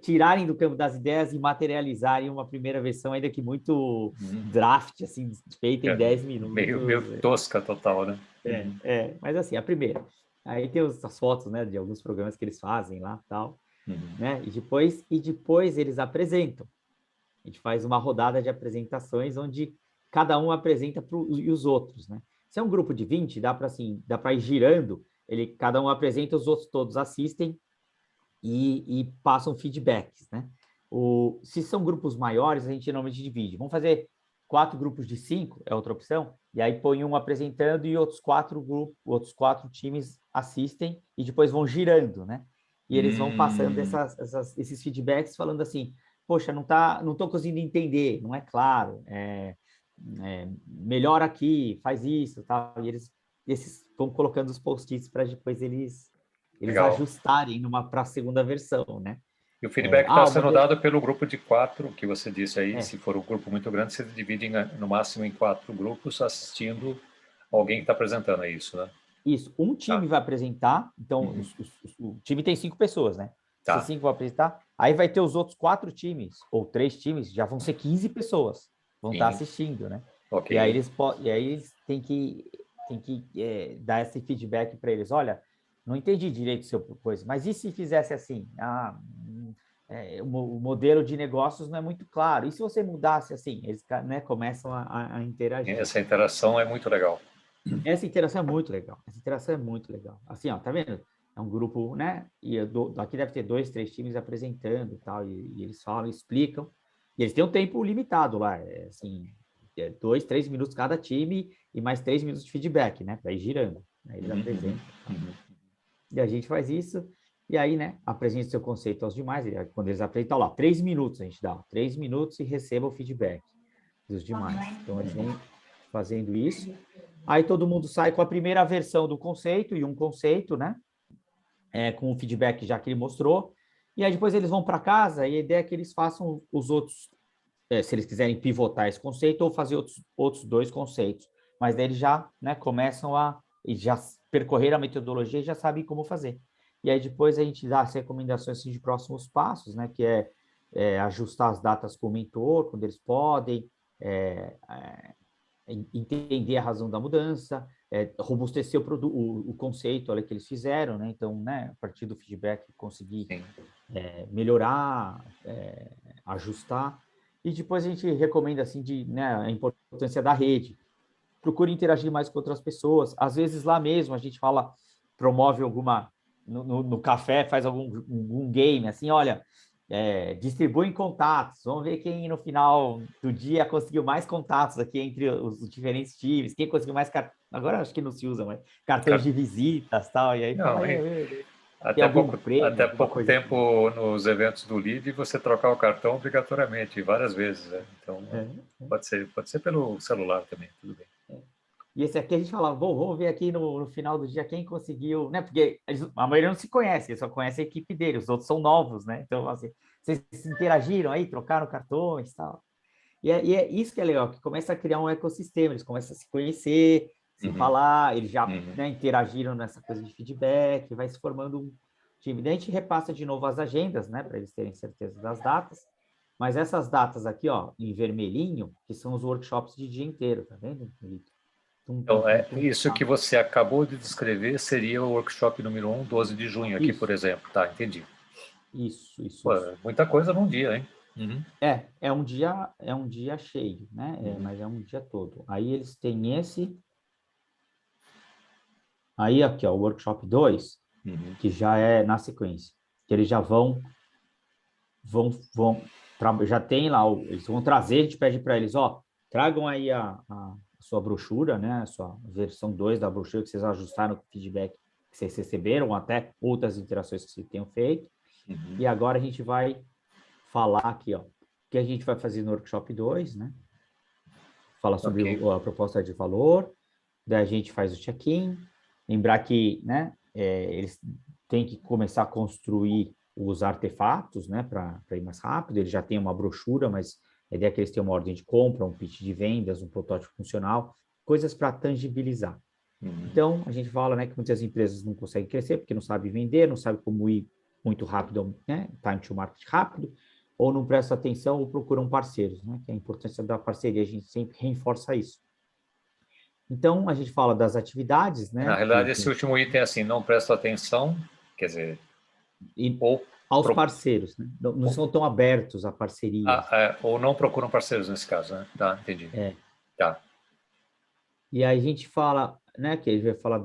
tirarem do campo das ideias e materializarem uma primeira versão, ainda que muito draft, assim, feita em 10 minutos. Meio tosca total, né? Mas assim, a primeira. Aí tem as fotos, né, de alguns programas que eles fazem lá, tal, né, e depois eles apresentam. A gente faz uma rodada de apresentações onde cada um apresenta e os outros, né? Se é um grupo de 20, dá para ir girando, cada um apresenta, os outros todos assistem e passam feedbacks, né? Se são grupos maiores, a gente normalmente divide. Vamos fazer 4 grupos de 5, é outra opção, e aí põe um apresentando e outros 4 times assistem e depois vão girando, né? E eles vão passando esses feedbacks falando assim, poxa, não estou conseguindo entender, não é claro, melhor aqui, faz isso, tal. E esses vão colocando os post-its para depois eles ajustarem para a segunda versão, né? E o feedback está sendo dado pelo grupo de 4, que você disse aí, se for um grupo muito grande, você divide no máximo em 4 grupos, assistindo alguém que está apresentando, é isso, né? Isso, um time vai apresentar, então o time tem 5 pessoas, né? Esses 5 vão apresentar, aí vai ter os outros 4 times, ou 3 times, já vão ser 15 pessoas, vão estar assistindo, né? Okay. E aí eles têm que dar esse feedback para eles, olha, não entendi direito o seu coisa, mas e se fizesse assim? O modelo de negócios não é muito claro. E se você mudasse assim? Eles, né, começam a interagir. Essa interação é muito legal. Essa interação é muito legal. Essa interação é muito legal. Assim, ó, tá vendo? É um grupo, né? E aqui deve ter 2, 3 times apresentando e tal, e eles falam, explicam. E eles têm um tempo limitado lá, assim, 2, 3 minutos cada time e mais 3 minutos de feedback, né? Para ir girando. Aí eles apresentam. E a gente faz isso, e aí, né, apresenta o seu conceito aos demais. E quando eles apresentam lá, 3 minutos a gente dá, 3 minutos e receba o feedback dos demais. Então, eles vêm fazendo isso. Aí todo mundo sai com a primeira versão do conceito e um conceito, né? Com o feedback já que ele mostrou. E aí depois eles vão para casa e a ideia é que eles façam os outros, se eles quiserem pivotar esse conceito ou fazer outros 2 conceitos. Mas daí eles já, né, começam e já percorrer a metodologia e já sabem como fazer. E aí depois a gente dá as recomendações assim, de próximos passos, né? Que ajustar as datas com o mentor, quando eles podem, entender a razão da mudança, robustecer o conceito olha, que eles fizeram, né? Então, né, a partir do feedback, conseguir melhorar, ajustar. E depois a gente recomenda assim, né, a importância da rede. Procure interagir mais com outras pessoas. Às vezes lá mesmo a gente fala, promove no café, faz algum game, assim, olha, distribuem contatos, vamos ver quem no final do dia conseguiu mais contatos aqui entre os diferentes times, quem conseguiu mais, agora acho que não se usa, mas cartões de visitas tal, e aí não, fala, tem até algum prêmio, alguma pouco coisa assim. tempo nos eventos do LIV você trocar o cartão obrigatoriamente, várias vezes. Né? Então, pode ser pelo celular também, tudo bem. E esse aqui a gente falava, bom, vamos ver aqui no final do dia quem conseguiu, né? Porque a maioria não se conhece, só conhece a equipe dele, os outros são novos, né? Então, assim, vocês se interagiram aí, trocaram cartões e tal. E é isso que é legal, que começa a criar um ecossistema, eles começam a se conhecer, se falar, eles já né, interagiram nessa coisa de feedback, vai se formando um time. Daí a gente repassa de novo as agendas, né, para eles terem certeza das datas, mas essas datas aqui, ó, em vermelhinho, que são os workshops de dia inteiro, tá vendo, Lito? Então, isso que você acabou de descrever seria o workshop número 1, 12 de junho, aqui, por exemplo. Tá, entendi. Isso. Pô, muita coisa num dia, hein? É um dia cheio, né? Mas é um dia todo. Aí eles têm esse. Aí aqui, ó, o workshop 2, que já é na sequência. Que eles já já tem lá, eles vão trazer, a gente pede para eles, ó, tragam aí a sua brochura, né? A sua versão 2 da brochura que vocês ajustaram com o feedback que vocês receberam, ou até outras interações que vocês tenham feito. E agora a gente vai falar aqui, ó, o que a gente vai fazer no workshop 2, né? Fala sobre a proposta de valor, daí a gente faz o check-in, lembrar que, né, eles têm que começar a construir os artefatos, né, para ir mais rápido, eles já têm uma brochura, mas a ideia é que eles tenham uma ordem de compra, um pitch de vendas, um protótipo funcional, coisas para tangibilizar. Então, a gente fala, né, que muitas empresas não conseguem crescer porque não sabem vender, não sabem como ir muito rápido, né, time to market rápido, ou não prestam atenção ou procuram parceiros, né, que é a importância da parceria, a gente sempre reforça isso. Então, a gente fala das atividades, né? Na realidade, esse último item é assim, não presta atenção, quer dizer... aos parceiros, né? Não são tão abertos a parcerias. Ou não procuram parceiros nesse caso, né? Tá, entendi. Tá. E aí a gente fala, né, que ele vai falar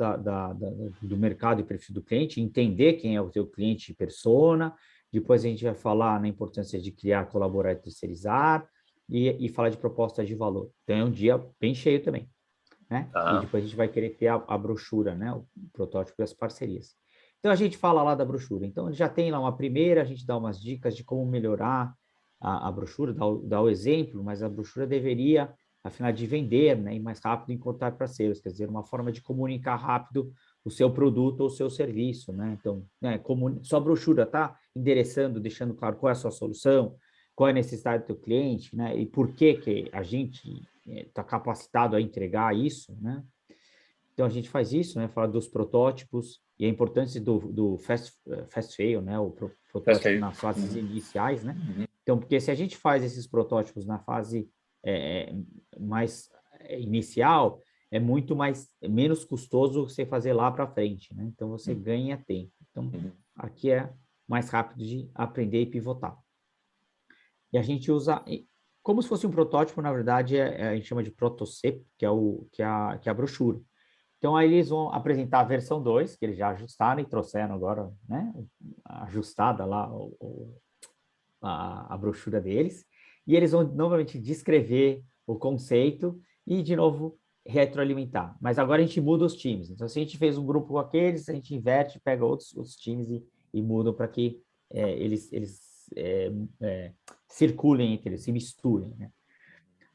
do mercado e perfil do cliente, entender quem é o teu cliente persona, depois a gente vai falar na importância de criar, colaborar e terceirizar, e falar de proposta de valor. Então, é um dia bem cheio também, né? E depois a gente vai querer criar a brochura, né, o protótipo e as parcerias. Então, a gente fala lá da brochura. Então, já tem lá uma primeira, a gente dá umas dicas de como melhorar a brochura, dá o exemplo, mas a brochura deveria afinal de vender, né, e mais rápido encontrar parceiros, quer dizer, uma forma de comunicar rápido o seu produto ou o seu serviço, né? Então, né, sua brochura está endereçando, deixando claro qual é a sua solução, qual é a necessidade do teu cliente, né? E por que a gente está capacitado a entregar isso, né? Então, a gente faz isso, né? Fala dos protótipos e a importância do fast fail, né? O protótipo nas fases iniciais, né? Então, porque se a gente faz esses protótipos na fase mais inicial, é muito menos custoso você fazer lá para frente, né? Então, você ganha tempo. Então, aqui é mais rápido de aprender e pivotar. E a gente usa, como se fosse um protótipo, na verdade, a gente chama de protocep, que é a brochura. Então, aí eles vão apresentar a versão 2, que eles já ajustaram e trouxeram agora, né? Ajustada lá a brochura deles. E eles vão novamente descrever o conceito e, de novo, retroalimentar. Mas agora a gente muda os times. Então, se a gente fez um grupo com aqueles, a gente inverte, pega outros times e mudam para que eles circulem entre eles, se misturem, né?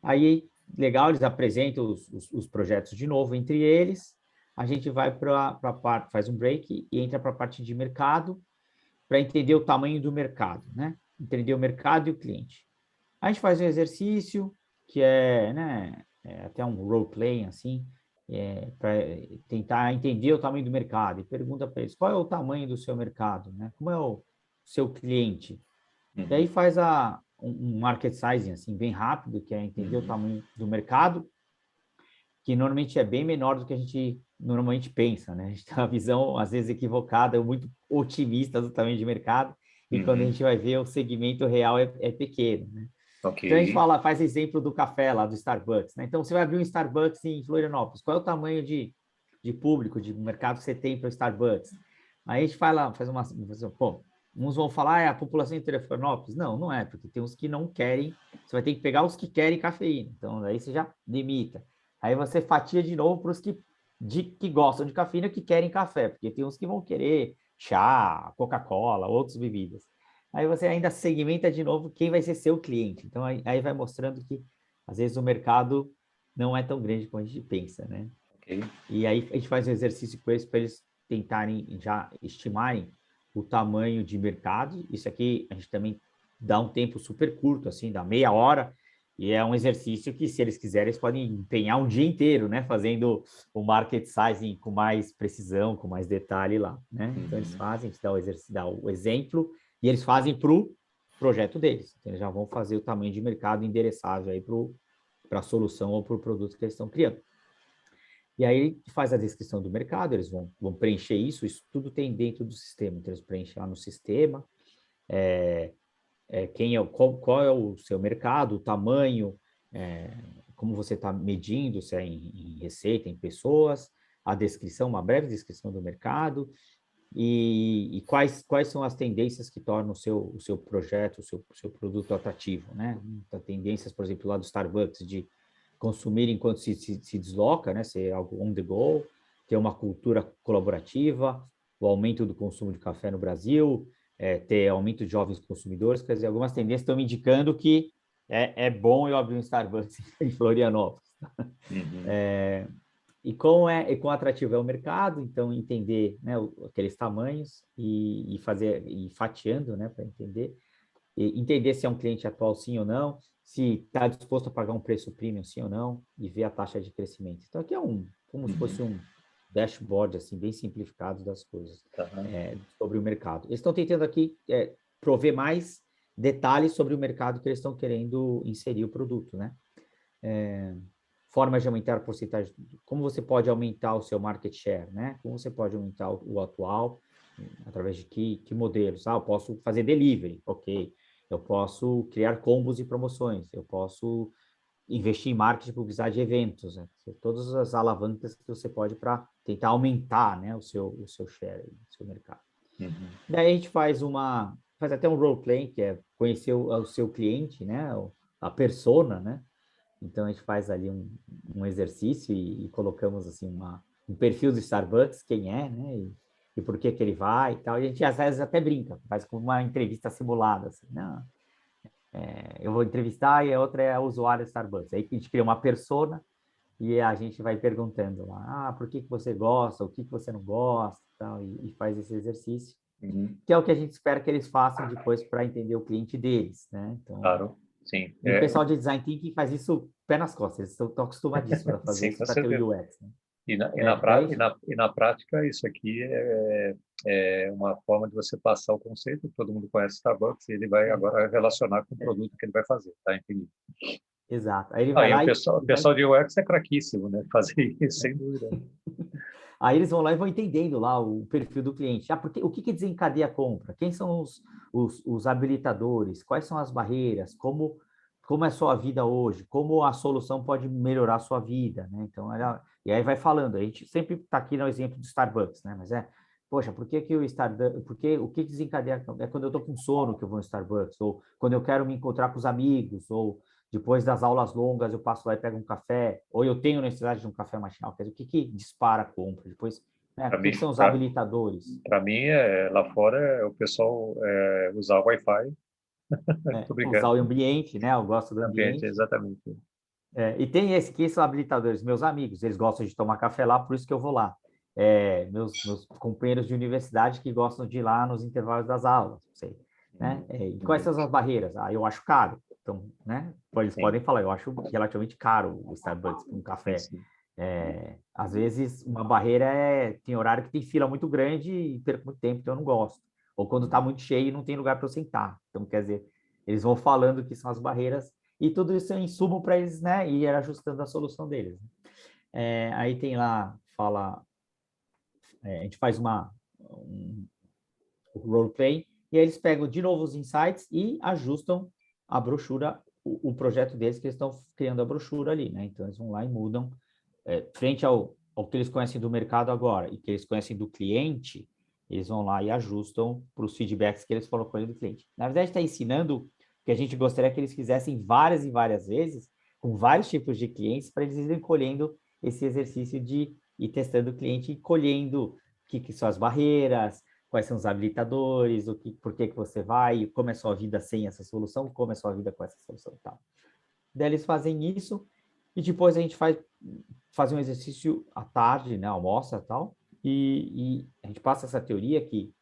Aí, legal, eles apresentam os projetos de novo entre eles, a gente vai para a parte, faz um break e entra para a parte de mercado, para entender o tamanho do mercado, né? Entender o mercado e o cliente. A gente faz um exercício que é, né, até um role-play, assim, para tentar entender o tamanho do mercado e pergunta para eles qual é o tamanho do seu mercado, né? Como é o seu cliente? E aí faz um market sizing, assim, bem rápido, que é entender o tamanho do mercado, que normalmente é bem menor do que a gente normalmente pensa, né? A gente tem uma visão, às vezes, equivocada, muito otimista do tamanho de mercado, e quando a gente vai ver o segmento real é pequeno, né? Ok. Então, a gente faz exemplo do café lá, do Starbucks, né? Então, você vai abrir um Starbucks em Florianópolis, qual é o tamanho de público, de mercado que você tem para o Starbucks? Aí a gente pô, uns vão falar, é a população inteira de Florianópolis? Não, não é, porque tem uns que não querem, você vai ter que pegar os que querem cafeína, então aí você já limita. Aí você fatia de novo para os que gostam de cafeína, que querem café, porque tem uns que vão querer chá, Coca-Cola, outras bebidas. Aí você ainda segmenta de novo quem vai ser seu cliente. Então, aí vai mostrando que, às vezes, o mercado não é tão grande como a gente pensa, né? Ok. E aí a gente faz um exercício com eles para eles tentarem já estimarem o tamanho de mercado. Isso aqui a gente também dá um tempo super curto, assim, dá meia hora, e é um exercício que, se eles quiserem, eles podem empenhar um dia inteiro, né? Fazendo o market sizing com mais precisão, com mais detalhe lá, né? Então, eles fazem, a gente dá o exercício, dá o exemplo, e eles fazem para o projeto deles. Então, eles já vão fazer o tamanho de mercado endereçável aí para a solução ou para o produto que eles estão criando. E aí faz a descrição do mercado, eles vão preencher isso tudo tem dentro do sistema. Então, eles preenchem lá no sistema, qual é o seu mercado, o tamanho, como você está medindo, se é em receita, em pessoas, a descrição, uma breve descrição do mercado, e quais são as tendências que tornam o seu projeto, o seu produto atrativo, né? Então, tendências, por exemplo, lá do Starbucks, de consumir enquanto se desloca, né? Ser algo on the go, ter uma cultura colaborativa, o aumento do consumo de café no Brasil, ter aumento de jovens consumidores, quer dizer, algumas tendências estão me indicando que é bom eu abrir um Starbucks em Florianópolis. E quão atrativo é o mercado, então entender, né, aqueles tamanhos e fazer e fatiando, né, para entender. E entender se é um cliente atual sim ou não, se está disposto a pagar um preço premium sim ou não, e ver a taxa de crescimento. Então, aqui é como se fosse um dashboard, assim, bem simplificado das coisas sobre o mercado. Eles estão tentando aqui prover mais detalhes sobre o mercado que eles estão querendo inserir o produto, né? Formas de aumentar a porcentagem, como você pode aumentar o seu market share, né? Como você pode aumentar o atual, através de que modelos? Eu posso fazer delivery, ok. Eu posso criar combos e promoções, eu posso investir em marketing, publicidade de eventos, né? Todas as alavancas que você pode para tentar aumentar, né, o seu share, o seu mercado. Daí a gente faz até um role play, que é conhecer o seu cliente, né, a persona, né? Então, a gente faz ali um exercício e colocamos assim um perfil do Starbucks, quem é, né? E por que ele vai e tal. E a gente às vezes até brinca, faz como uma entrevista simulada, assim, não, eu vou entrevistar e a outra é a usuária do Starbucks. Aí a gente cria uma persona e a gente vai perguntando lá, por que você gosta, o que você não gosta, tal, e faz esse exercício, que é o que a gente espera que eles façam depois para entender o cliente deles, né? Então, Claro, sim. e o pessoal de design thinking faz isso pé nas costas, eles estão acostumadíssimos a fazer Sim, isso com para ter o certeza. UX, né? E na, e, na, É, pra- daí, e na prática, isso aqui é uma forma de você passar o conceito. Todo mundo conhece Starbucks e ele vai agora relacionar com o produto que ele vai fazer, tá? Entendi. Exato. Aí ele vai E lá o pessoal de UX é craquíssimo, né? Fazer isso, sem dúvida. aí eles vão lá e vão entendendo lá o perfil do cliente. O que que desencadeia a compra? Quem são os habilitadores? Quais são as barreiras? Como é a sua vida hoje? Como a solução pode melhorar a sua vida, né? Então, e aí vai falando. A gente sempre está aqui no exemplo do Starbucks, né? Mas poxa, por que que o Starbucks, porque o que desencadeia é quando eu estou com sono que eu vou no Starbucks, ou quando eu quero me encontrar com os amigos, ou depois das aulas longas, eu passo lá e pego um café, ou eu tenho necessidade de um café matinal. Quer dizer, o que que dispara a compra? Depois, né, Para o que mim, que são os habilitadores? lá fora, o pessoal usar o Wi-Fi. Né? Muito Usar obrigado. o ambiente, né? Eu gosto do Ambiente, ambiente. exatamente. E tem esse que são habilitadores, meus amigos, eles gostam de tomar café lá, por isso que eu vou lá. Meus companheiros de universidade que gostam de ir lá nos intervalos das aulas, não sei, né? E quais Uhum. são as barreiras? Eu acho caro. Então, né? Eles Sim, podem falar, eu acho relativamente caro o Starbucks, um sim, café. sim. Às vezes, uma barreira tem horário que tem fila muito grande e perco muito tempo, então eu não gosto. Ou quando está muito cheio e não tem lugar para eu sentar. Então, quer dizer, eles vão falando que são as barreiras e tudo isso é insumo para eles, né, ir ajustando a solução deles. Aí tem lá, fala, a gente faz um roleplay, e aí eles pegam de novo os insights e ajustam a brochura, o projeto deles, que eles estão criando a brochura ali, né? Então eles vão lá e mudam, frente ao que eles conhecem do mercado agora e que eles conhecem do cliente, eles vão lá e ajustam para os feedbacks que eles foram colhendo do cliente. Na verdade, está ensinando o que a gente gostaria que eles fizessem várias e várias vezes, com vários tipos de clientes, para eles irem colhendo esse exercício de ir testando o cliente e colhendo o que são as barreiras, quais são os habilitadores, por que você vai, como é a sua vida sem essa solução, como é a sua vida com essa solução e tal. Daí eles fazem isso e depois a gente faz um exercício à tarde, né, almoça e tal, e a gente passa essa teoria que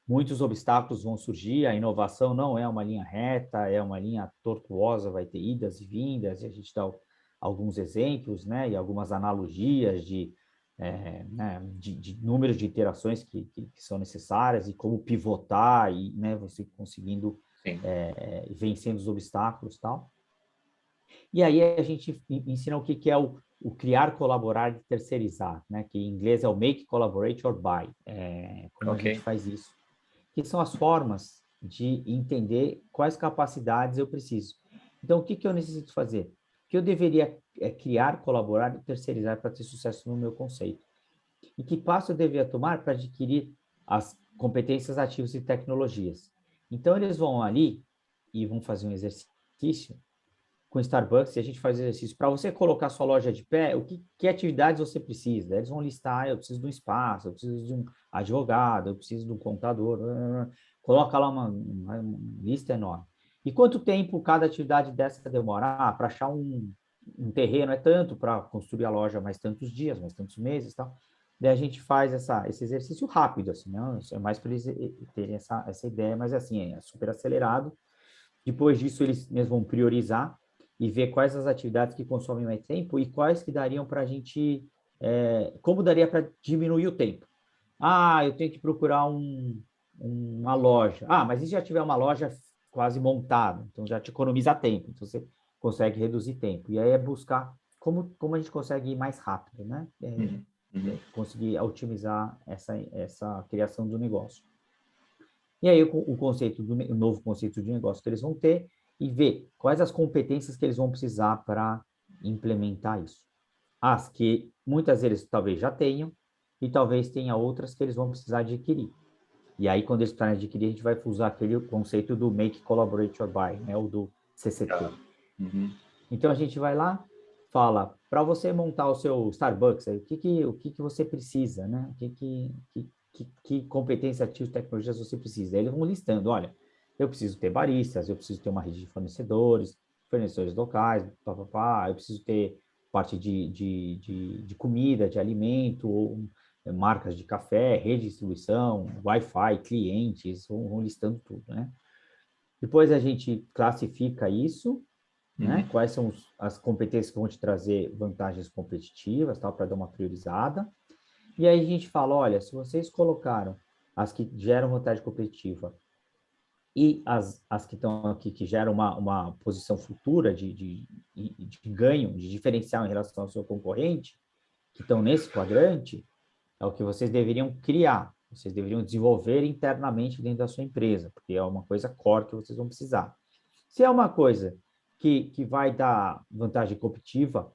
muitos obstáculos vão surgir, a inovação não é uma linha reta, é uma linha tortuosa, vai ter idas e vindas, e a gente dá alguns exemplos, né, e algumas analogias né, de números de interações que são necessárias e como pivotar e, né, você conseguindo Sim. vencendo os obstáculos e tal. E aí a gente ensina o que é o criar, colaborar e terceirizar, né, que em inglês é o make, collaborate or buy, como a gente Ok. faz isso, que são as formas de entender quais capacidades eu preciso. Então, o que eu necessito fazer? O que eu deveria criar, colaborar e terceirizar para ter sucesso no meu conceito? E que passo eu deveria tomar para adquirir as competências ativas e tecnologias? Então, eles vão ali e vão fazer um exercício com Starbucks, e a gente faz exercício para você colocar sua loja de pé, que atividades você precisa. Eles vão listar, eu preciso de um espaço, eu preciso de um advogado, eu preciso de um contador, coloca lá uma lista enorme. E quanto tempo cada atividade dessa demora? Para achar um terreno é tanto, para construir a loja mais tantos dias, mais tantos meses, tal. Daí a gente faz esse exercício rápido, assim, né? É mais para eles terem essa ideia, mas assim, é super acelerado. Depois disso, eles vão priorizar e ver quais as atividades que consomem mais tempo e quais que dariam para a gente, como daria para diminuir o tempo. Eu tenho que procurar uma loja. Mas e se já tiver uma loja quase montada? Então já te economiza tempo, então você consegue reduzir tempo. E aí é buscar como a gente consegue ir mais rápido, né? Uhum. Uhum. Conseguir otimizar essa criação do negócio. E aí o novo conceito de negócio que eles vão ter e ver quais as competências que eles vão precisar para implementar isso. As que muitas vezes talvez já tenham e talvez tenha outras que eles vão precisar adquirir. E aí, quando eles precisarem adquirir, a gente vai usar aquele conceito do Make, Collaborate or Buy, né? O do CCT. Uhum. Então, a gente vai lá, fala, para você montar o seu Starbucks, aí, o que você precisa, né? Que competência ativa e tecnologias você precisa? Aí eles vão listando, olha, eu preciso ter baristas, eu preciso ter uma rede de fornecedores locais, eu preciso ter parte de comida, de alimento, ou marcas de café, rede de distribuição, Wi-Fi, clientes, vão listando tudo, né? Depois a gente classifica isso, né? Uhum. Quais são as competências que vão te trazer vantagens competitivas, tal, para dar uma priorizada. E aí a gente fala, olha, se vocês colocaram as que geram vantagem competitiva e as que estão aqui, que geram uma posição futura de ganho, de diferencial em relação ao seu concorrente, que estão nesse quadrante, é o que vocês deveriam criar, vocês deveriam desenvolver internamente dentro da sua empresa, porque é uma coisa core que vocês vão precisar. Se é uma coisa que vai dar vantagem competitiva,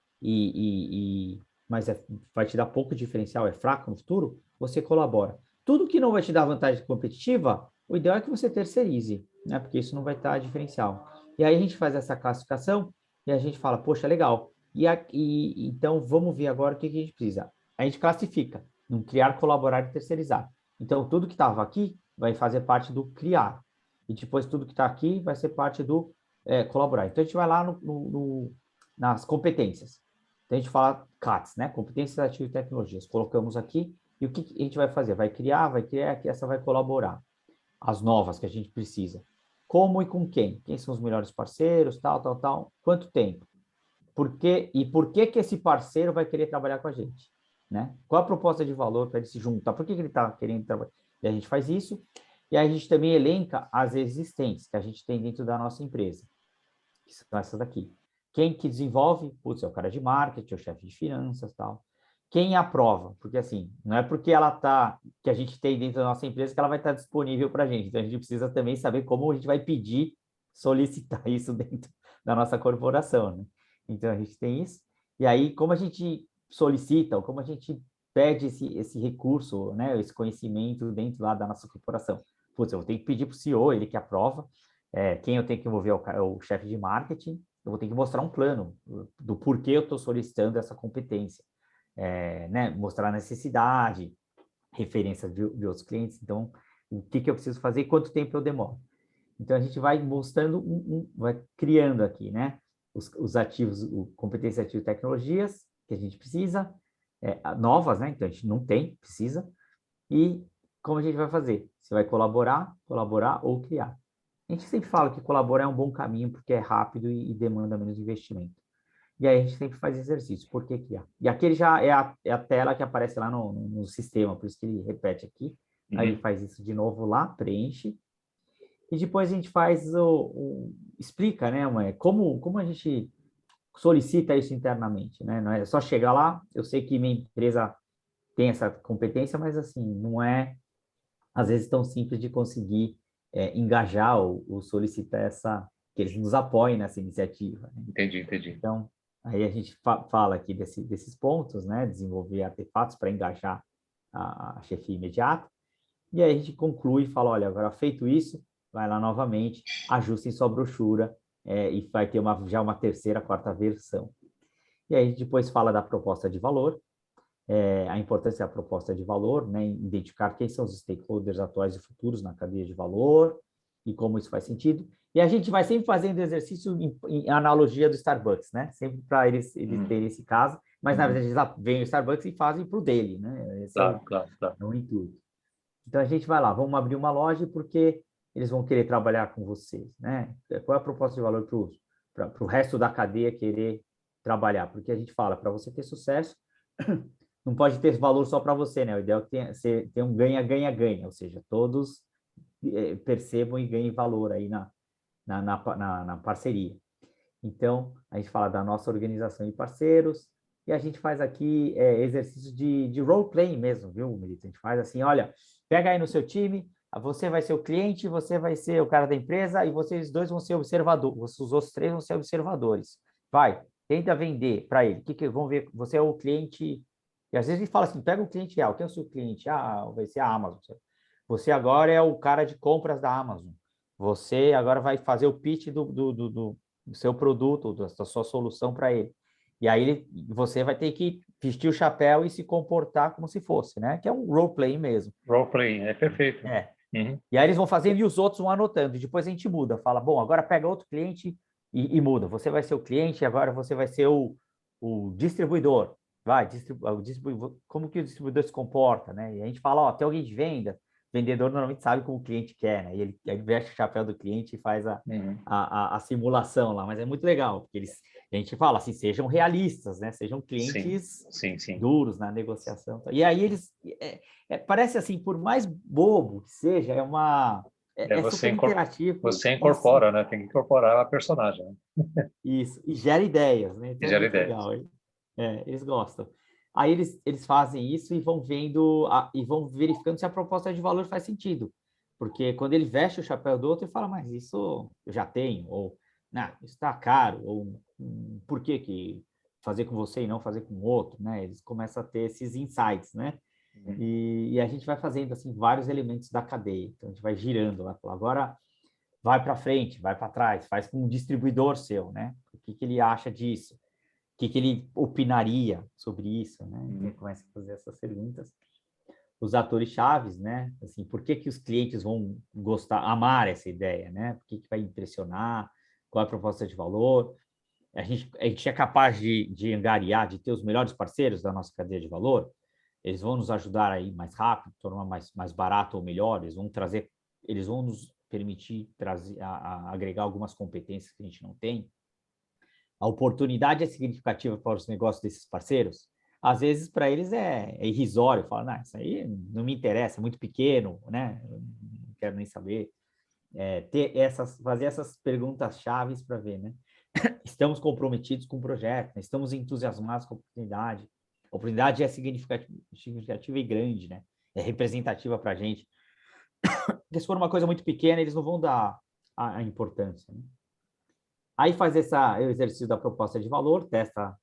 mas vai te dar pouco diferencial, é fraco no futuro, você colabora. Tudo que não vai te dar vantagem competitiva, o ideal é que você terceirize, né? Porque isso não vai dar diferencial. E aí a gente faz essa classificação e a gente fala, poxa, legal. Então vamos ver agora o que a gente precisa. A gente classifica, no criar, colaborar e terceirizar. Então tudo que estava aqui vai fazer parte do criar. E depois tudo que está aqui vai ser parte do colaborar. Então a gente vai lá nas competências. Então a gente fala CATs, né? Competências, ativos e tecnologias. Colocamos aqui e o que a gente vai fazer? Vai criar, que essa vai colaborar. As novas que a gente precisa. Como e com quem? Quem são os melhores parceiros, tal. Quanto tempo? Por que esse parceiro vai querer trabalhar com a gente? Né? Qual a proposta de valor para ele se juntar? Por que ele está querendo trabalhar? E a gente faz isso. E aí a gente também elenca as existentes que a gente tem dentro da nossa empresa, que são essas daqui. Quem que desenvolve? Putz, é o cara de marketing, é o chefe de finanças, tal. Quem aprova? Porque assim, não é porque que a gente tem dentro da nossa empresa que ela vai estar disponível para a gente. Então a gente precisa também saber como a gente vai pedir, solicitar isso dentro da nossa corporação, né? Então a gente tem isso. E aí, como a gente solicita, ou como a gente pede esse recurso, né, esse conhecimento dentro lá da nossa corporação? Putz, eu vou ter que pedir para o CEO, ele que aprova. Quem eu tenho que envolver é o chefe de marketing. Eu vou ter que mostrar um plano do porquê eu estou solicitando essa competência. Né? Mostrar a necessidade, referência de outros clientes. Então, o que eu preciso fazer e quanto tempo eu demoro. Então, a gente vai mostrando, vai criando aqui, né? Os ativos, competências ativas e tecnologias que a gente precisa, novas, né? Então, a gente não tem, precisa. E como a gente vai fazer? Você vai colaborar ou criar. A gente sempre fala que colaborar é um bom caminho porque é rápido e demanda menos investimento. E aí a gente sempre faz exercício. Por que criar? E aquele já é a tela que aparece lá no sistema, por isso que ele repete aqui. Uhum. Aí ele faz isso de novo lá, preenche. E depois a gente faz explica, né, como a gente solicita isso internamente, né? Não é só chegar lá, eu sei que minha empresa tem essa competência, mas assim, não é às vezes tão simples de conseguir engajar ou solicitar que eles nos apoiem nessa iniciativa. Né? Entendi. Então, aí a gente fala aqui desses pontos, né? Desenvolver artefatos para engajar a chefia imediata. E aí a gente conclui e fala, olha, agora feito isso, vai lá novamente, ajustem sua brochura e vai ter já uma terceira, quarta versão. E aí a gente depois fala da proposta de valor, a importância da proposta de valor, né? Identificar quem são os stakeholders atuais e futuros na cadeia de valor e como isso faz sentido. E a gente vai sempre fazendo exercício em analogia do Starbucks, né? Sempre para eles terem esse caso, mas na verdade eles vêm o Starbucks e fazem para o dele, né? Esse claro. É o intuito. Então a gente vai lá, vamos abrir uma loja porque eles vão querer trabalhar com vocês, né? Qual é a proposta de valor para o resto da cadeia querer trabalhar? Porque a gente fala, para você ter sucesso, não pode ter valor só para você, né? O ideal é que tenha um ganha-ganha-ganha, ou seja, todos percebam e ganhem valor aí na parceria. Então, a gente fala da nossa organização e parceiros, e a gente faz aqui exercícios de role-playing mesmo, viu, Melita? A gente faz assim, olha, pega aí no seu time, você vai ser o cliente, você vai ser o cara da empresa, e vocês dois vão ser observadores, os outros três vão ser observadores. Vai, tenta vender para ele. Vão ver? Você é o cliente... E às vezes ele fala assim, pega o cliente real, quem é o seu cliente? Vai ser a Amazon. Você agora é o cara de compras da Amazon. Você agora vai fazer o pitch do seu produto, da sua solução para ele. E aí você vai ter que vestir o chapéu e se comportar como se fosse, né? Que é um role-play mesmo. Role-play, é perfeito. Uhum. E aí eles vão fazendo e os outros vão anotando. E depois a gente muda. Fala, bom, agora pega outro cliente e muda. Você vai ser o cliente, agora você vai ser o distribuidor. Vai, como que o distribuidor se comporta, né? E a gente fala, ó, tem alguém de venda? O vendedor normalmente sabe como o cliente quer, né? E ele veste o chapéu do cliente e faz a simulação lá. Mas é muito legal, porque a gente fala assim, sejam realistas, né? Sejam clientes sim. duros na negociação. E aí eles... parece assim, por mais bobo que seja, É super interativo. Você incorpora, né? Tem que incorporar a personagem. Né? Isso, e gera ideias, né? E Então é gera muito ideias. legal. Eles gostam. Aí eles fazem isso e vão vendo, e vão verificando se a proposta de valor faz sentido. Porque quando ele veste o chapéu do outro, ele fala, mas isso eu já tenho, ou, não, isso está caro, ou por que fazer com você e não fazer com o outro, né? Eles começam a ter esses insights, né? Uhum. E a gente vai fazendo, assim, vários elementos da cadeia. Então, a gente vai girando lá, agora vai para frente, vai para trás, faz com um distribuidor seu, né? O que ele acha disso? O que ele opinaria sobre isso, né? Então, começa a fazer essas perguntas. Os atores chaves, né? Assim, por que os clientes vão gostar, amar essa ideia, né? Por que vai impressionar? Qual é a proposta de valor? A gente é capaz de angariar, de ter os melhores parceiros da nossa cadeia de valor. Eles vão nos ajudar aí mais rápido, tornar mais barato ou melhor. Eles vão nos permitir trazer, agregar algumas competências que a gente não tem. A oportunidade é significativa para os negócios desses parceiros. Às vezes, para eles é irrisório. Fala, não, isso aí não me interessa, é muito pequeno, né? Eu não quero nem saber. Fazer essas perguntas chaves para ver, né? Estamos comprometidos com o projeto, né? Estamos entusiasmados com a oportunidade. A oportunidade é significativa e grande, né? É representativa para a gente. Porque se for uma coisa muito pequena, eles não vão dar a importância, né? Aí faz o exercício da proposta de valor, testa,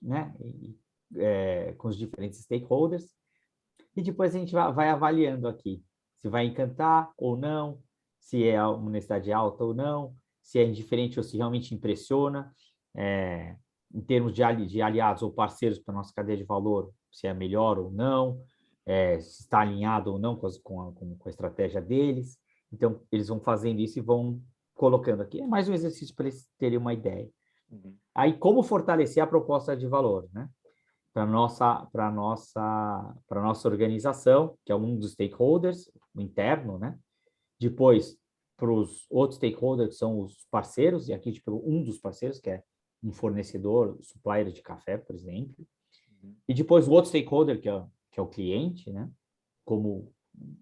né, com os diferentes stakeholders, e depois a gente vai avaliando aqui se vai encantar ou não, se é uma necessidade alta ou não, se é indiferente ou se realmente impressiona, em termos de aliados ou parceiros para a nossa cadeia de valor, se é melhor ou não, se está alinhado ou não com a estratégia deles. Então, eles vão fazendo isso e vão colocando aqui. É mais um exercício para eles terem uma ideia. Uhum. Aí, como fortalecer a proposta de valor, né? Para nossa organização, que é um dos stakeholders, o interno, né? Depois, para os outros stakeholders, que são os parceiros, e aqui a gente pegou um dos parceiros, que é um fornecedor, supplier de café, por exemplo. Uhum. E depois o outro stakeholder, que é o cliente, né? Como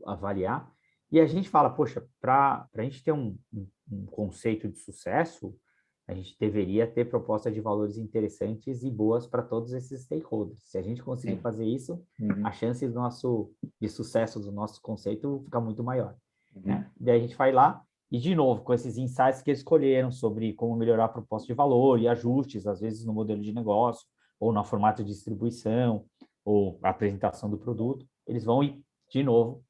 avaliar. E a gente fala, poxa, para a gente ter um conceito de sucesso, a gente deveria ter propostas de valores interessantes e boas para todos esses stakeholders. Se a gente conseguir Sim. fazer isso, Uhum. a chance de sucesso do nosso conceito fica muito maior. Uhum. Né? Daí a gente vai lá e, de novo, com esses insights que eles escolheram sobre como melhorar a proposta de valor e ajustes, às vezes, no modelo de negócio, ou no formato de distribuição, ou a apresentação do produto, eles vão e, de novo,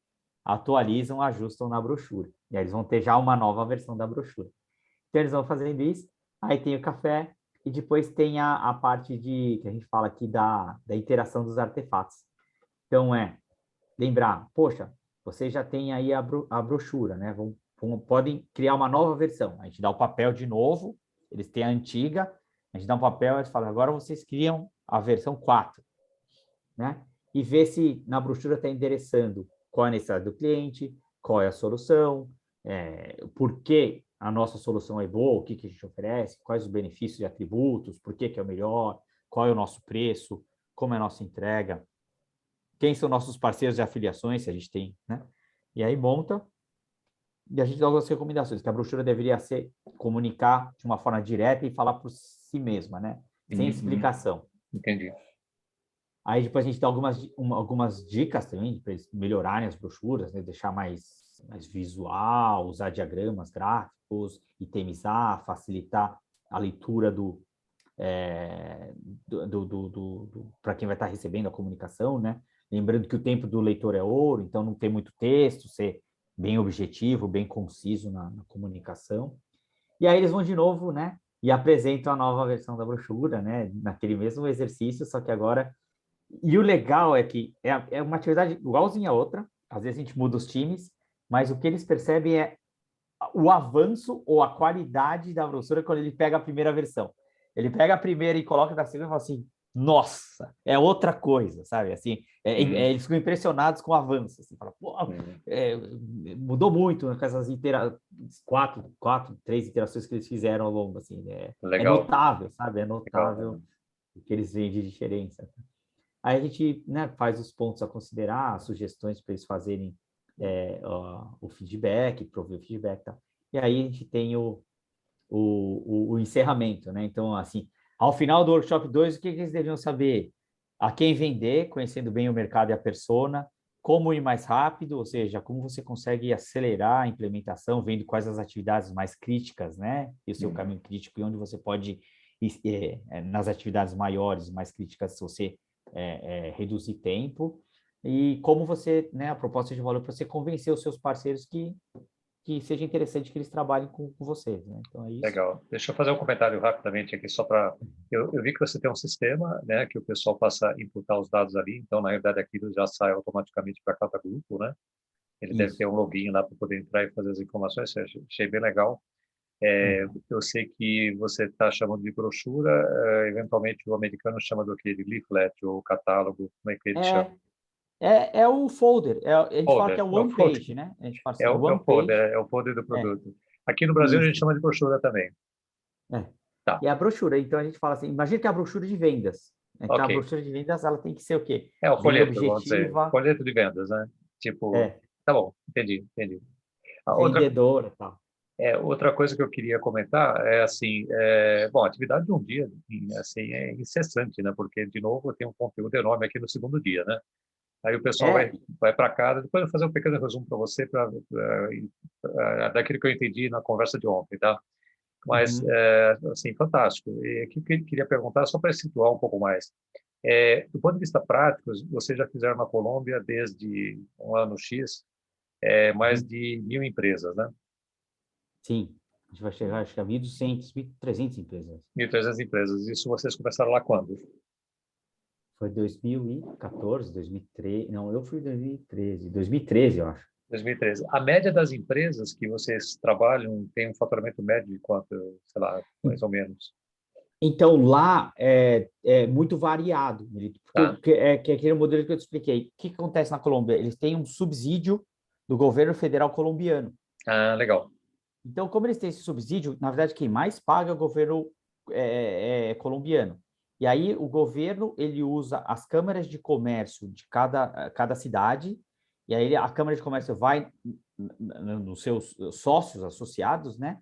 atualizam, ajustam na brochura. E aí eles vão ter já uma nova versão da brochura. Então, eles vão fazendo isso, aí tem o café, e depois tem a parte que a gente fala aqui da interação dos artefatos. Então, lembrar, poxa, vocês já têm aí a brochura, né? Podem criar uma nova versão. A gente dá o papel de novo, eles têm a antiga, a gente dá um papel e eles falam, agora vocês criam a versão 4, né? E ver se na brochura está endereçando qual é a necessidade do cliente, qual é a solução, por que a nossa solução é boa, o que a gente oferece, quais os benefícios e atributos, por que é o melhor, qual é o nosso preço, como é a nossa entrega, quem são nossos parceiros de afiliações, se a gente tem, né? E aí monta, e a gente dá algumas recomendações, que a brochura deveria comunicar de uma forma direta e falar por si mesma, né? Sem explicação. Entendi. Aí depois a gente dá algumas dicas também para eles melhorarem as brochuras, né? Deixar mais visual, usar diagramas gráficos, itemizar, facilitar a leitura para quem vai estar recebendo a comunicação, né? Lembrando que o tempo do leitor é ouro, então não tem muito texto, ser bem objetivo, bem conciso na comunicação. E aí eles vão de novo, né? E apresentam a nova versão da brochura, né? Naquele mesmo exercício, só que agora. E o legal é que é uma atividade igualzinha a outra, às vezes a gente muda os times, mas o que eles percebem é o avanço ou a qualidade da brochura quando ele pega a primeira versão. Ele pega a primeira e coloca na segunda e fala assim, nossa, é outra coisa, sabe? Assim, eles ficam impressionados com o avanço. Assim, fala, pô, mudou muito, né, com essas três interações que eles fizeram ao longo. Assim, é notável, sabe? É notável Legal. o que eles veem de diferença. Aí a gente, né, faz os pontos a considerar, as sugestões para eles fazerem o feedback, prover o feedback, tá? E aí a gente tem o encerramento, né? Então, assim, ao final do workshop 2, o que eles deveriam saber? A quem vender, conhecendo bem o mercado e a persona, como ir mais rápido, ou seja, como você consegue acelerar a implementação, vendo quais as atividades mais críticas, né? E o seu caminho crítico e onde você pode, nas atividades maiores, mais críticas, você reduzir tempo. E como você, né, a proposta de valor para você convencer os seus parceiros que seja interessante que eles trabalhem com vocês, né? Então é isso. Legal. Deixa eu fazer um comentário rapidamente aqui, só para... Eu vi que você tem um sistema, né, que o pessoal passa a imputar os dados ali, então, na verdade, aquilo já sai automaticamente para cada grupo, né? Ele deve ter Isso. um login lá para poder entrar e fazer as informações, achei bem legal. Uhum. Eu sei que você está chamando de brochura, eventualmente o americano chama do quê? De leaflet ou catálogo, como é que ele chama? É, é o folder, a gente fala que Folder, é o é o one folder, page, né? A gente fala assim, é one o folder, page, é o folder do é, produto. Aqui no Brasil a gente isso, chama de brochura também. é. Tá, E a brochura, então a gente fala assim, imagina que é a brochura de vendas. Então a ok. brochura de vendas, ela tem que ser o quê? É o Bem folheto, vamos dizer, objetiva, folheto de vendas, né? Tipo, é, tá bom, entendi, entendi. A vendedora, tal. outra coisa que eu queria comentar é assim, bom, a atividade de um dia, assim, é incessante, né? Porque, de novo, tem um conteúdo enorme aqui no segundo dia, né? Aí o pessoal É, vai para casa, depois eu vou fazer um pequeno resumo para você, daquilo que eu entendi na conversa de ontem, tá? Mas, uhum. assim, fantástico. E o que eu queria perguntar, só para situar um pouco mais, do ponto de vista prático, vocês já fizeram na Colômbia desde um ano X, mais Uhum. de 1.000 empresas, né? Sim, a gente vai chegar, acho que a 1.200, 1.300 empresas. 1.300 empresas. Isso vocês começaram lá quando? Foi 2014, 2013, não, eu fui em 2013, 2013, eu acho. 2013. A média das empresas que vocês trabalham tem um faturamento médio de quanto, sei lá, mais ou menos? Então, lá é muito variado, Milito, porque Tá. que é aquele modelo que eu te expliquei. O que acontece na Colômbia? Eles têm um subsídio do governo federal colombiano. Ah, legal. Então, como eles têm esse subsídio, na verdade, quem mais paga é o governo colombiano. E aí, o governo ele usa as câmaras de comércio de cada cidade, e aí a Câmara de Comércio vai nos seus sócios associados, né?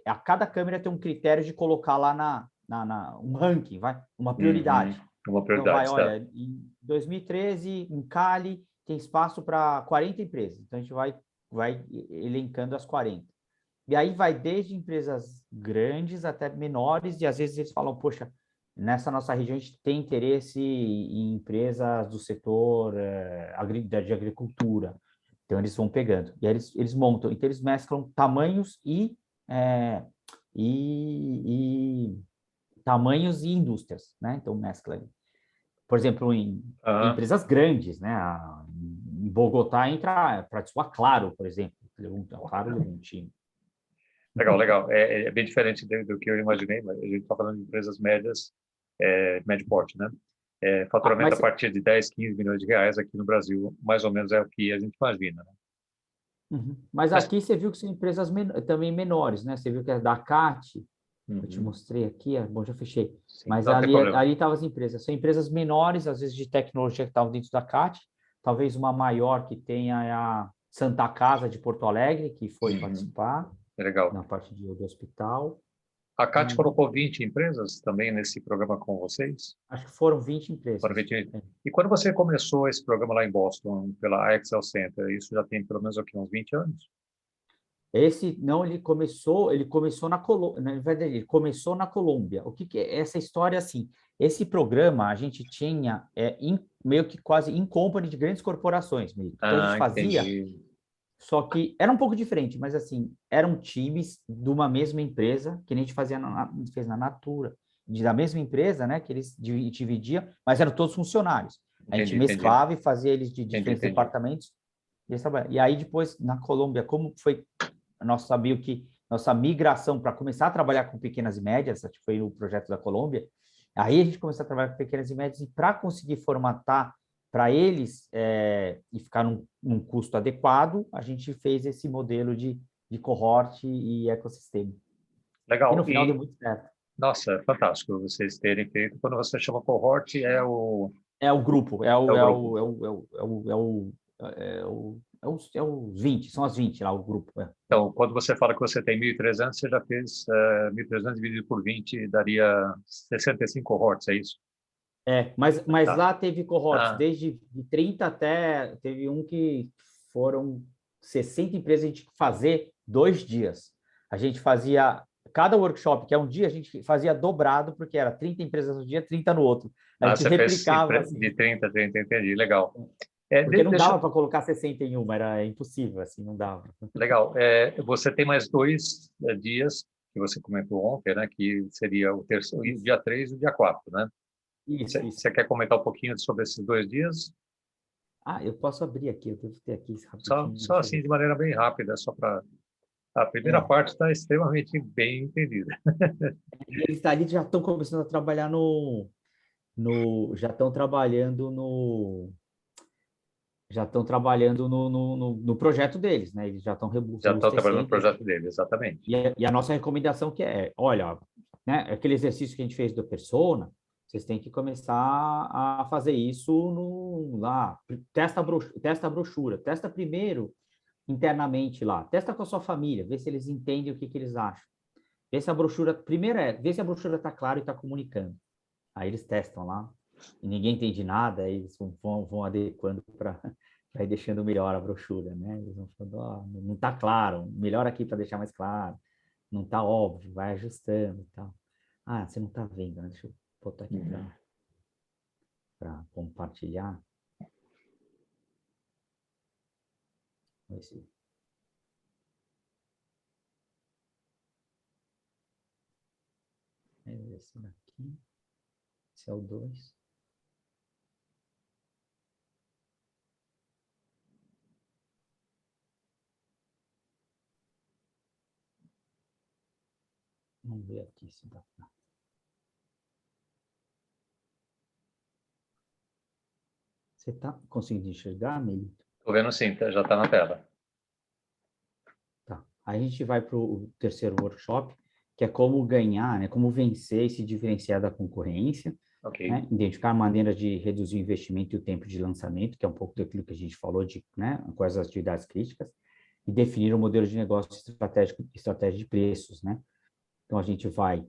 A cada câmara tem um critério de colocar lá um ranking, uma Uhum. prioridade. Uma Então, prioridade, tá? olha, em 2013, em Cali, tem espaço para 40 empresas. Então, a gente vai elencando as 40. E aí vai desde empresas grandes até menores, e às vezes eles falam, poxa, nessa nossa região a gente tem interesse em empresas do setor de agricultura. Então eles vão pegando. E aí eles montam. Então eles mesclam tamanhos é, e tamanhos e indústrias, né? Então mescla ali. Por exemplo, tem Aham. empresas grandes, né? Em Bogotá entra para a Claro, por exemplo. A Claro levou um time. Legal, legal. É bem diferente do que eu imaginei, mas a gente está falando de empresas médias, médio porte, né? Faturamento a Mas partir de 10, 15 milhões de reais aqui no Brasil, mais ou menos é o que a gente imagina, né? Uhum. Mas Mas, aqui você viu que são empresas também menores, né? Você viu que a da CAT, eu te uhum, mostrei aqui, bom, já fechei. sim, Mas não tem ali problema. estavam as empresas. São empresas menores, às vezes de tecnologia que estavam dentro da CAT. Talvez uma maior que tenha é a Santa Casa de Porto Alegre, que foi Uhum, participar legal. na parte do hospital. A CAT Uhum. colocou 20 empresas também nesse programa com vocês? Acho que foram 20 Foram empresas. 20. E quando você começou esse programa lá em Boston, pela Excel Center, isso já tem pelo menos aqui uns 20 anos? Esse não, ele começou na Colômbia, na verdade, ele começou na Colômbia. O que é essa história assim? Esse programa a gente tinha meio que quase in company de grandes corporações, meio. Então a gente Ah, fazia, entendi. só que era um pouco diferente, mas assim, eram times de uma mesma empresa, que nem a gente fazia fez na Natura, da mesma empresa, né, que eles dividiam, mas eram todos funcionários. A gente Entendi, entendi. mesclava e fazia eles de Entendi, diferentes entendi. departamentos. E aí depois na Colômbia, como foi nós sabíamos que nossa migração para começar a trabalhar com pequenas e médias, acho que foi o projeto da Colômbia, aí a gente começou a trabalhar com pequenas e médias, e para conseguir formatar para eles e ficar num custo adequado, a gente fez esse modelo de cohort e ecossistema. E no Legal. final deu muito certo. Nossa, é fantástico vocês terem feito. Quando você chama cohort, É o grupo, É o grupo. é os 20, são as 20 lá, o grupo. Então, quando você fala que você tem 1.300, você já fez 1.300 dividido por 20, daria 65 cohorts, é isso? Mas Tá. lá teve cohorts, Ah, desde de 30 até, teve um que foram 60 empresas, a gente fazer 2 dias. A gente fazia, cada workshop, que é um dia, a gente fazia dobrado, porque era 30 empresas no dia, 30 no outro. A gente você fez replicava, assim, de 30 a 30, entendi, legal. porque não Deixa, dava para colocar 60 em uma, era impossível, assim, não dava. legal. Você tem mais 2 dias que você comentou ontem, né? Que seria o terceiro, o Isso, dia 3 e o dia 4, né? isso, isso. Você quer comentar um pouquinho sobre esses 2 dias? Ah, eu posso abrir aqui, eu devo ter aqui Só, rapidinho, só deixa eu assim, ver. de maneira bem rápida, só para... A primeira É, parte está extremamente bem entendida. eles ali já estão começando a trabalhar já estão trabalhando no projeto deles, né? Eles já estão Já estão trabalhando no robustecendo. projeto dele, exatamente. E a nossa recomendação que olha, né, aquele exercício que a gente fez do Persona, vocês têm que começar a fazer isso lá. Testa a brochura, testa primeiro internamente lá, testa com a sua família, vê se eles entendem o que eles acham. Vê se a brochura, primeiro vê se a brochura está clara e está comunicando. Aí eles testam lá, e ninguém entende nada, aí eles vão adequando para ir deixando melhor a brochura, né? Eles vão falando, não está claro, melhor aqui para deixar mais claro, não está óbvio, vai ajustando e tal. Ah, você não está vendo, né? Deixa eu botar aqui Uhum. para compartilhar. Esse, esse daqui, esse é o 2. Vamos ver aqui se dá pra... Você está conseguindo enxergar, Melito? Estou vendo sim, já está na tela. Tá. Aí a gente vai para o terceiro workshop, que é como ganhar, né? Como vencer e se diferenciar da concorrência, Ok, né? Identificar maneiras de reduzir o investimento e o tempo de lançamento, que é um pouco daquilo que a gente falou de, né? Quais as atividades críticas, e definir o modelo de negócio estratégico, estratégia de preços, né? Então a gente vai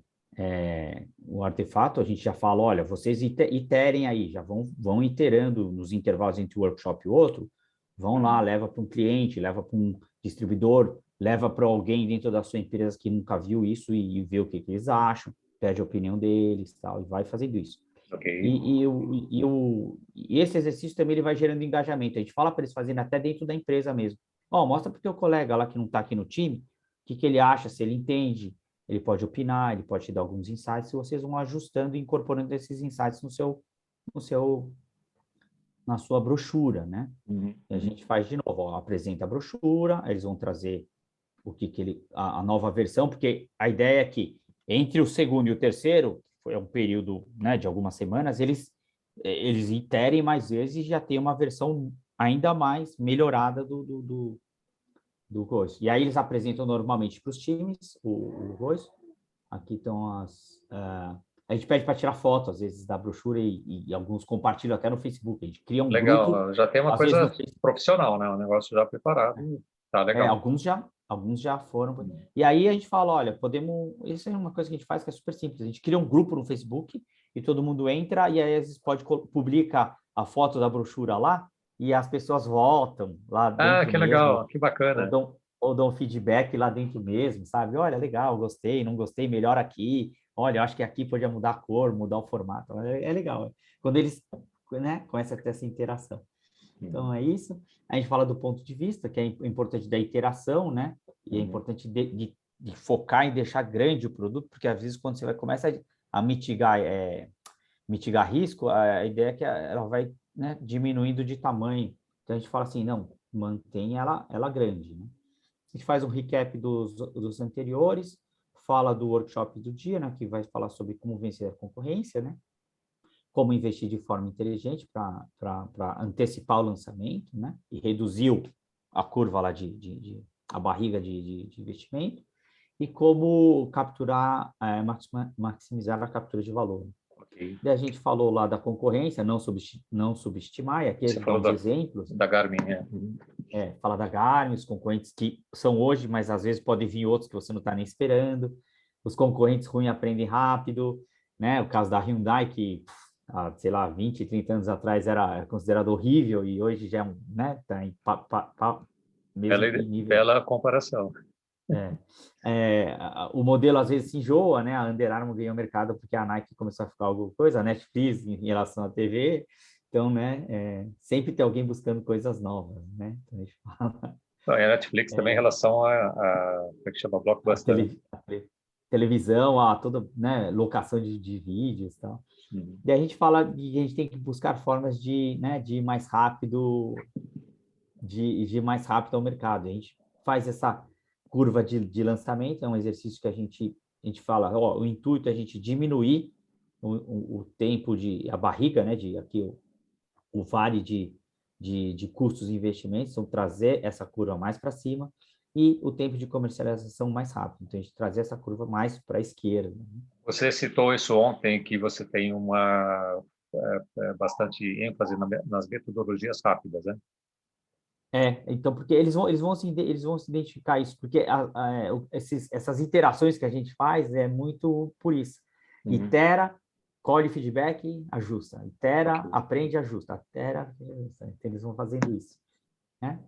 o artefato, a gente já fala, olha, vocês iterem aí, já vão iterando nos intervalos entre um workshop e outro, vão lá, leva para um cliente, leva para um distribuidor, leva para alguém dentro da sua empresa que nunca viu isso e vê o que eles acham, pede a opinião deles, tal, e vai fazendo isso. ok. E esse exercício também ele vai gerando engajamento. A gente fala para eles fazerem até dentro da empresa mesmo. Mostra para o teu colega lá que não está aqui no time, o que ele acha, se ele entende, ele pode opinar, ele pode te dar alguns insights, e vocês vão ajustando e incorporando esses insights no seu, na sua brochura, né? Uhum, E a uhum. gente faz de novo, apresenta a brochura, eles vão trazer a nova versão, porque a ideia é que entre o segundo e o terceiro, foi um período, né, de algumas semanas, eles iterem mais vezes e já tem uma versão ainda mais melhorada do coisa. E aí eles apresentam normalmente para os times o coisa. Aqui estão a gente pede para tirar foto, às vezes, da brochura e alguns compartilham até no Facebook. A gente cria um grupo, Legal, já tem uma às vezes no coisa Facebook. profissional, né? Um negócio já preparado. Tá legal. Alguns já foram. Uhum. E aí a gente fala, olha, isso é uma coisa que a gente faz que é super simples. A gente cria um grupo no Facebook e todo mundo entra e aí às vezes publica a foto da brochura lá e as pessoas votam lá Ah, dentro que legal, mesmo que ou bacana. dão feedback lá dentro mesmo, sabe? Olha, legal, gostei, não gostei, melhor aqui. Olha, eu acho que aqui podia mudar a cor, mudar o formato. É legal. Quando eles, né, começam a ter essa interação. Então, Uhum, é isso. A gente fala do ponto de vista, que é importante da iteração, né? E é uhum. importante de focar em deixar grande o produto, porque às vezes quando você começa a mitigar risco, a ideia é que ela vai, né, diminuindo de tamanho. Então, a gente fala assim, não, mantém ela grande, né? A gente faz um recap dos anteriores, fala do workshop do dia, né, que vai falar sobre como vencer a concorrência, né? Como investir de forma inteligente para antecipar o lançamento, né? E reduzir a curva lá a barriga de investimento, e como capturar, maximizar a captura de valor. Ok. Daí a gente falou lá da concorrência, não subestimar, e aqui a Você gente dá falou uns exemplos, da Garmin, né? fala da Garmin, os concorrentes que são hoje, mas às vezes podem vir outros que você não está nem esperando, os concorrentes ruins aprendem rápido, né? O caso da Hyundai, que, há, sei lá, 20, 30 anos atrás era considerado horrível e hoje já é né? Tá em mesmo nível. Bela comparação. O modelo às vezes se enjoa, né? A Under Armour ganhou mercado porque a Nike começou a ficar alguma coisa, a Netflix em relação à TV, então, né? Sempre tem alguém buscando coisas novas, né? Então, a gente fala Não, e a Netflix também em relação como é que chama? a, Blockbuster, né? televisão, toda, né? Locação de vídeos, e tal. Uhum. E a gente fala que a gente tem que buscar formas de, né? De ir mais rápido, de ir mais rápido ao mercado. A gente faz essa curva de lançamento, é um exercício que a gente fala, ó, o intuito é a gente diminuir o tempo a barriga, né, aqui o vale de custos e investimentos, então trazer essa curva mais para cima e o tempo de comercialização mais rápido. Então, a gente trazer essa curva mais para a esquerda. Né? Você citou isso ontem, que você tem uma bastante ênfase nas metodologias rápidas, né? Então, porque eles vão se identificar isso, porque essas interações que a gente faz é muito por isso. Uhum. Itera, colhe feedback, ajusta. Itera, Ok. aprende, ajusta. Itera, ajusta. Então, eles vão fazendo isso. Né?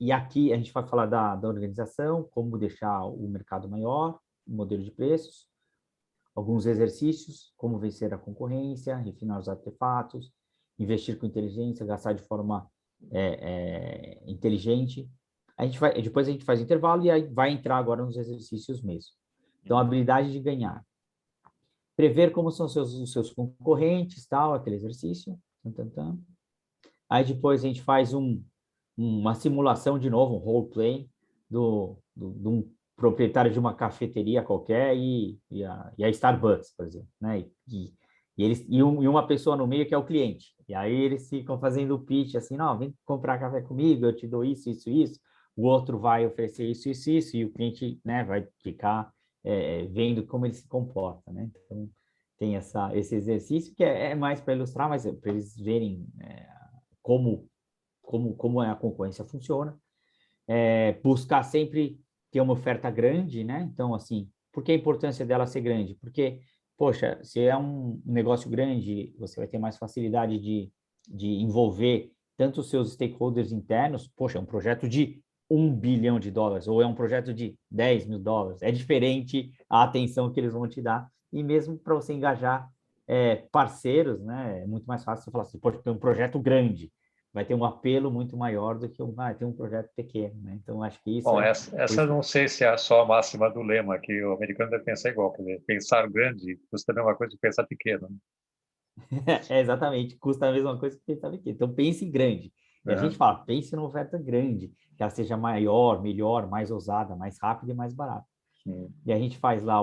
E aqui a gente vai falar da organização, como deixar o mercado maior, o modelo de preços, alguns exercícios, como vencer a concorrência, refinar os artefatos, investir com inteligência, gastar de forma inteligente. Depois a gente faz o intervalo e aí vai entrar agora nos exercícios mesmo. Então, a habilidade de ganhar. Prever como são os seus concorrentes, tal, aquele exercício. Aí depois a gente faz uma simulação de novo, um role play de um proprietário de uma cafeteria qualquer e a Starbucks, por exemplo, né? E uma pessoa no meio que é o cliente. E aí eles ficam fazendo o pitch assim, não, vem comprar café comigo, eu te dou isso, isso, isso. O outro vai oferecer isso, isso, isso, e o cliente, né, vai ficar vendo como ele se comporta, né? Então, tem esse exercício que é mais para ilustrar, mas para eles verem como a concorrência funciona. Buscar sempre ter uma oferta grande, né? Então, assim, por que a importância dela ser grande? Porque, poxa, se é um negócio grande, você vai ter mais facilidade de envolver tanto os seus stakeholders internos, poxa, é um projeto de US$ 1 bilhão, ou é um projeto de US$ 10 mil, é diferente a atenção que eles vão te dar, e mesmo para você engajar parceiros, né, é muito mais fácil você falar assim, poxa, tem um projeto grande, vai ter um apelo muito maior do que tem um projeto pequeno, né? Então, acho que isso Bom, é... essa eu não sei se é só a máxima do lema, que o americano deve pensar igual, quer dizer, pensar grande custa a mesma coisa que pensar pequeno, né? Exatamente, custa a mesma coisa que pensar pequeno. Então, pense grande. E a gente Uhum. fala, pense numa oferta grande, que ela seja maior, melhor, mais ousada, mais rápida e mais barata. Uhum. E a gente faz lá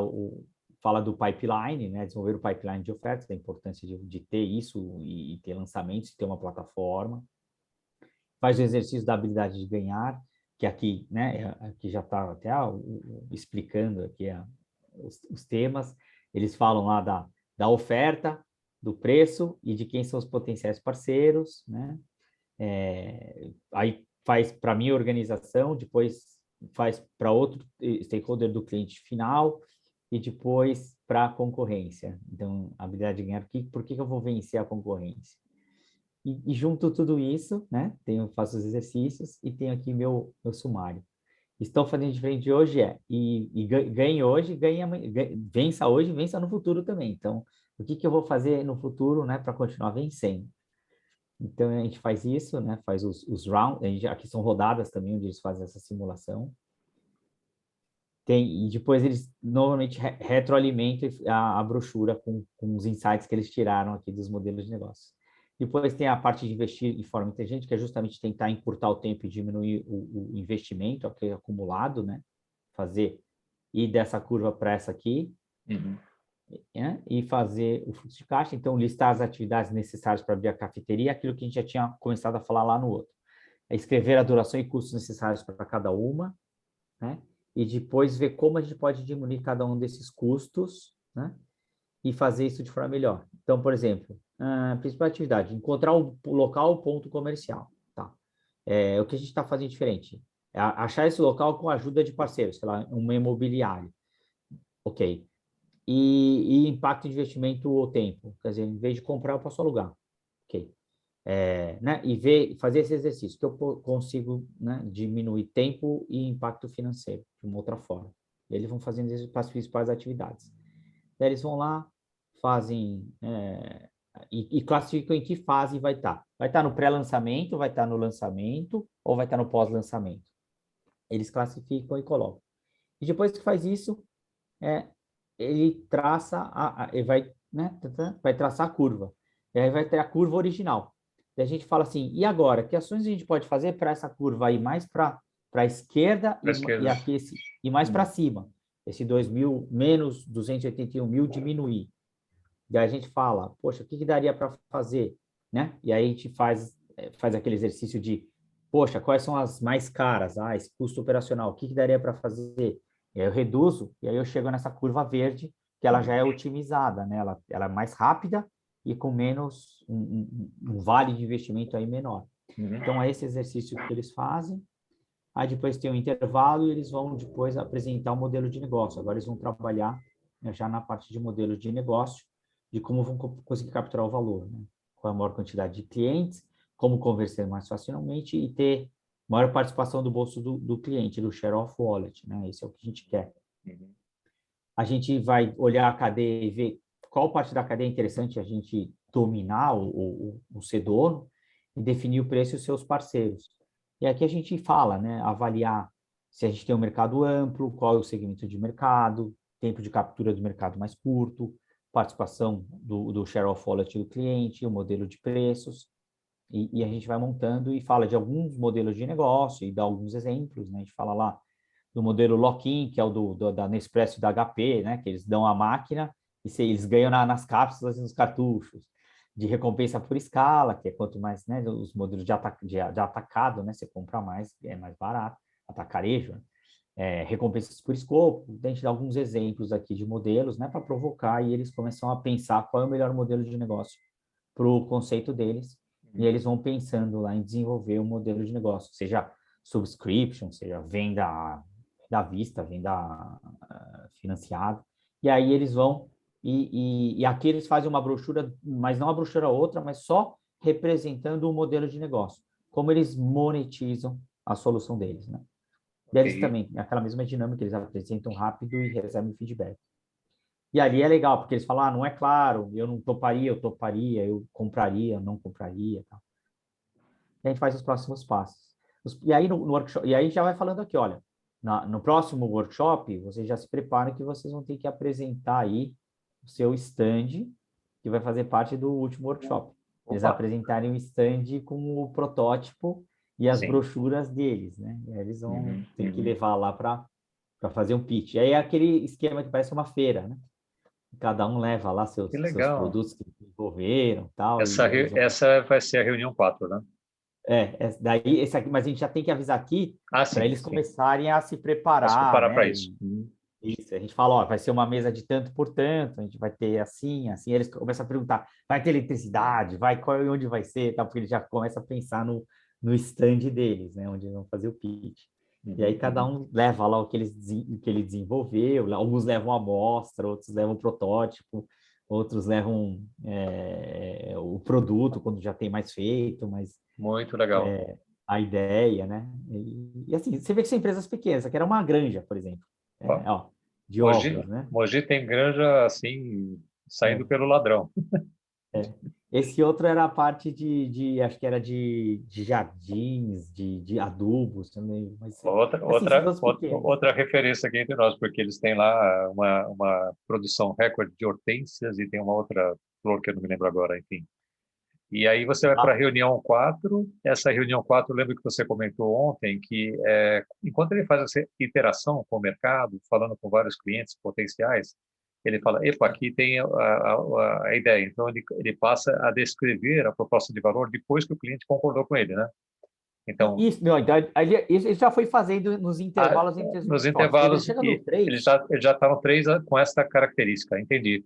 fala do pipeline, né? Desenvolver o pipeline de ofertas, da importância de ter isso e ter lançamentos, ter uma plataforma. Faz o exercício da habilidade de ganhar, que aqui, né? Aqui já está até explicando aqui os temas. Eles falam lá da oferta, do preço e de quem são os potenciais parceiros, né? Aí faz para a minha organização, depois faz para outro stakeholder do cliente final e depois para a concorrência. Então, a habilidade de ganhar, por que eu vou vencer a concorrência? E junto tudo isso, né? Faço os exercícios e tenho aqui meu sumário. Estão fazendo diferente hoje e ganhe hoje, vença hoje, vença no futuro também. Então, o que eu vou fazer no futuro, né, para continuar vencendo? Então, a gente faz isso, né? Faz os rounds, aqui são rodadas também, onde eles fazem essa simulação. E depois eles normalmente retroalimentam a brochura com os insights que eles tiraram aqui dos modelos de negócio. Depois tem a parte de investir de forma inteligente, que é justamente tentar encurtar o tempo e diminuir o investimento aqui acumulado, né? Ir dessa curva para essa aqui, Uhum. né? E fazer o fluxo de caixa. Então, listar as atividades necessárias para abrir a cafeteria, aquilo que a gente já tinha começado a falar lá no outro. Escrever a duração e custos necessários para cada uma, né? E depois ver como a gente pode diminuir cada um desses custos, né? e fazer isso de forma melhor. Então, por exemplo, a principal atividade, encontrar o local, o ponto comercial. Tá? O que a gente está fazendo diferente? É achar esse local com a ajuda de parceiros, sei lá, uma imobiliária. Ok. E impacto de investimento ou tempo. Quer dizer, em vez de comprar, eu posso alugar. Ok. Né? E fazer esse exercício, que eu consigo, né, diminuir tempo e impacto financeiro de uma outra forma. Eles vão fazendo as principais atividades. Daí eles vão lá, fazem e classificam em que fase vai estar. Vai estar no pré-lançamento, vai estar no lançamento ou vai estar no pós-lançamento. Eles classificam e colocam. E depois que faz isso, ele traça, ele vai, né, vai traçar a curva. E aí vai ter a curva original. E a gente fala assim, e agora? Que ações a gente pode fazer para essa curva ir mais para a esquerda Para a esquerda. e mais para cima? Esse 2.000 menos 281 mil diminuir. E aí a gente fala, poxa, o que daria para fazer? Né? E aí a gente faz aquele exercício de, poxa, quais são as mais caras? Esse custo operacional, o que daria para fazer? E aí eu reduzo, e aí eu chego nessa curva verde, que ela já é otimizada, né? Ela é mais rápida e com menos, um vale de investimento aí menor. Então, é esse exercício que eles fazem. Aí depois tem um intervalo e eles vão depois apresentar o modelo de negócio. Agora eles vão trabalhar, né, já na parte de modelo de negócio, de como vão conseguir capturar o valor, né? Qual a maior quantidade de clientes, como converter mais facilmente e ter maior participação do bolso do cliente, do share of wallet, né? Esse é o que a gente quer. A gente vai olhar a cadeia e ver qual parte da cadeia é interessante a gente dominar ou ser dono e definir o preço e os seus parceiros. E aqui a gente fala, né, avaliar se a gente tem um mercado amplo, qual é o segmento de mercado, tempo de captura do mercado mais curto, participação do share of wallet do cliente, o modelo de preços, e a gente vai montando e fala de alguns modelos de negócio e dá alguns exemplos, né? A gente fala lá do modelo lock-in, que é o da Nespresso e da HP, né? Que eles dão a máquina e eles ganham nas cápsulas e nos cartuchos. De recompensa por escala, que é quanto mais, né? Os modelos de atacado, né? Você compra mais, é mais barato, atacarejo, né? Recompensas por escopo. A gente dá alguns exemplos aqui de modelos, né? Para provocar e eles começam a pensar qual é o melhor modelo de negócio para o conceito deles. E eles vão pensando lá em desenvolver um modelo de negócio, seja subscription, seja venda à vista, venda financiada. E aí eles vão, e aqui eles fazem uma brochura, mas não uma brochura outra, mas só representando o modelo de negócio, como eles monetizam a solução deles, né? E eles também, aquela mesma dinâmica, eles apresentam rápido e recebem feedback. E ali é legal, porque eles falam, não é claro, eu não toparia, eu toparia, eu compraria, eu não compraria, tal. E a gente faz os próximos passos. E aí no workshop, e aí já vai falando aqui, olha, no próximo workshop, vocês já se preparam que vocês vão ter que apresentar aí o seu stand, que vai fazer parte do último workshop. Eles apresentarem o stand com o protótipo e as brochuras deles, né? E aí eles vão ter que levar lá para fazer um pitch. E aí é aquele esquema que parece uma feira, né? Cada um leva lá seus produtos que desenvolveram, tal. Essa vai ser a reunião 4, né? Daí esse aqui, mas a gente já tem que avisar aqui para eles começarem a se preparar, né? Para isso. Isso, a gente fala, ó, vai ser uma mesa de tanto por tanto, a gente vai ter assim, assim, eles começam a perguntar, vai ter eletricidade, onde vai ser, tal, porque eles já começam a pensar no stand deles, né? Onde eles vão fazer o pitch. E aí cada um leva lá o que ele desenvolveu, alguns levam a amostra, outros levam o protótipo, outros levam o produto quando já tem mais feito, mas muito legal. A ideia, né? E assim, você vê que são empresas pequenas, aqui era uma granja, por exemplo, de ovos, né? Mogi tem granja assim, saindo pelo ladrão. Esse outro era a parte acho que era de jardins, de adubos também. Mas, outra referência aqui entre nós, porque eles têm lá uma produção recorde de hortênsias e tem uma outra flor que eu não me lembro agora, enfim. E aí você vai para a reunião 4, essa reunião 4, eu lembro que você comentou ontem que enquanto ele faz essa interação com o mercado, falando com vários clientes potenciais, ele fala, epa, aqui tem a ideia. Então, ele passa a descrever a proposta de valor depois que o cliente concordou com ele, né? Então, isso, não, então, isso já foi fazendo nos intervalos entre os nos intervalos, ele chega no 3. Ele já está no 3 com essa característica, entendi.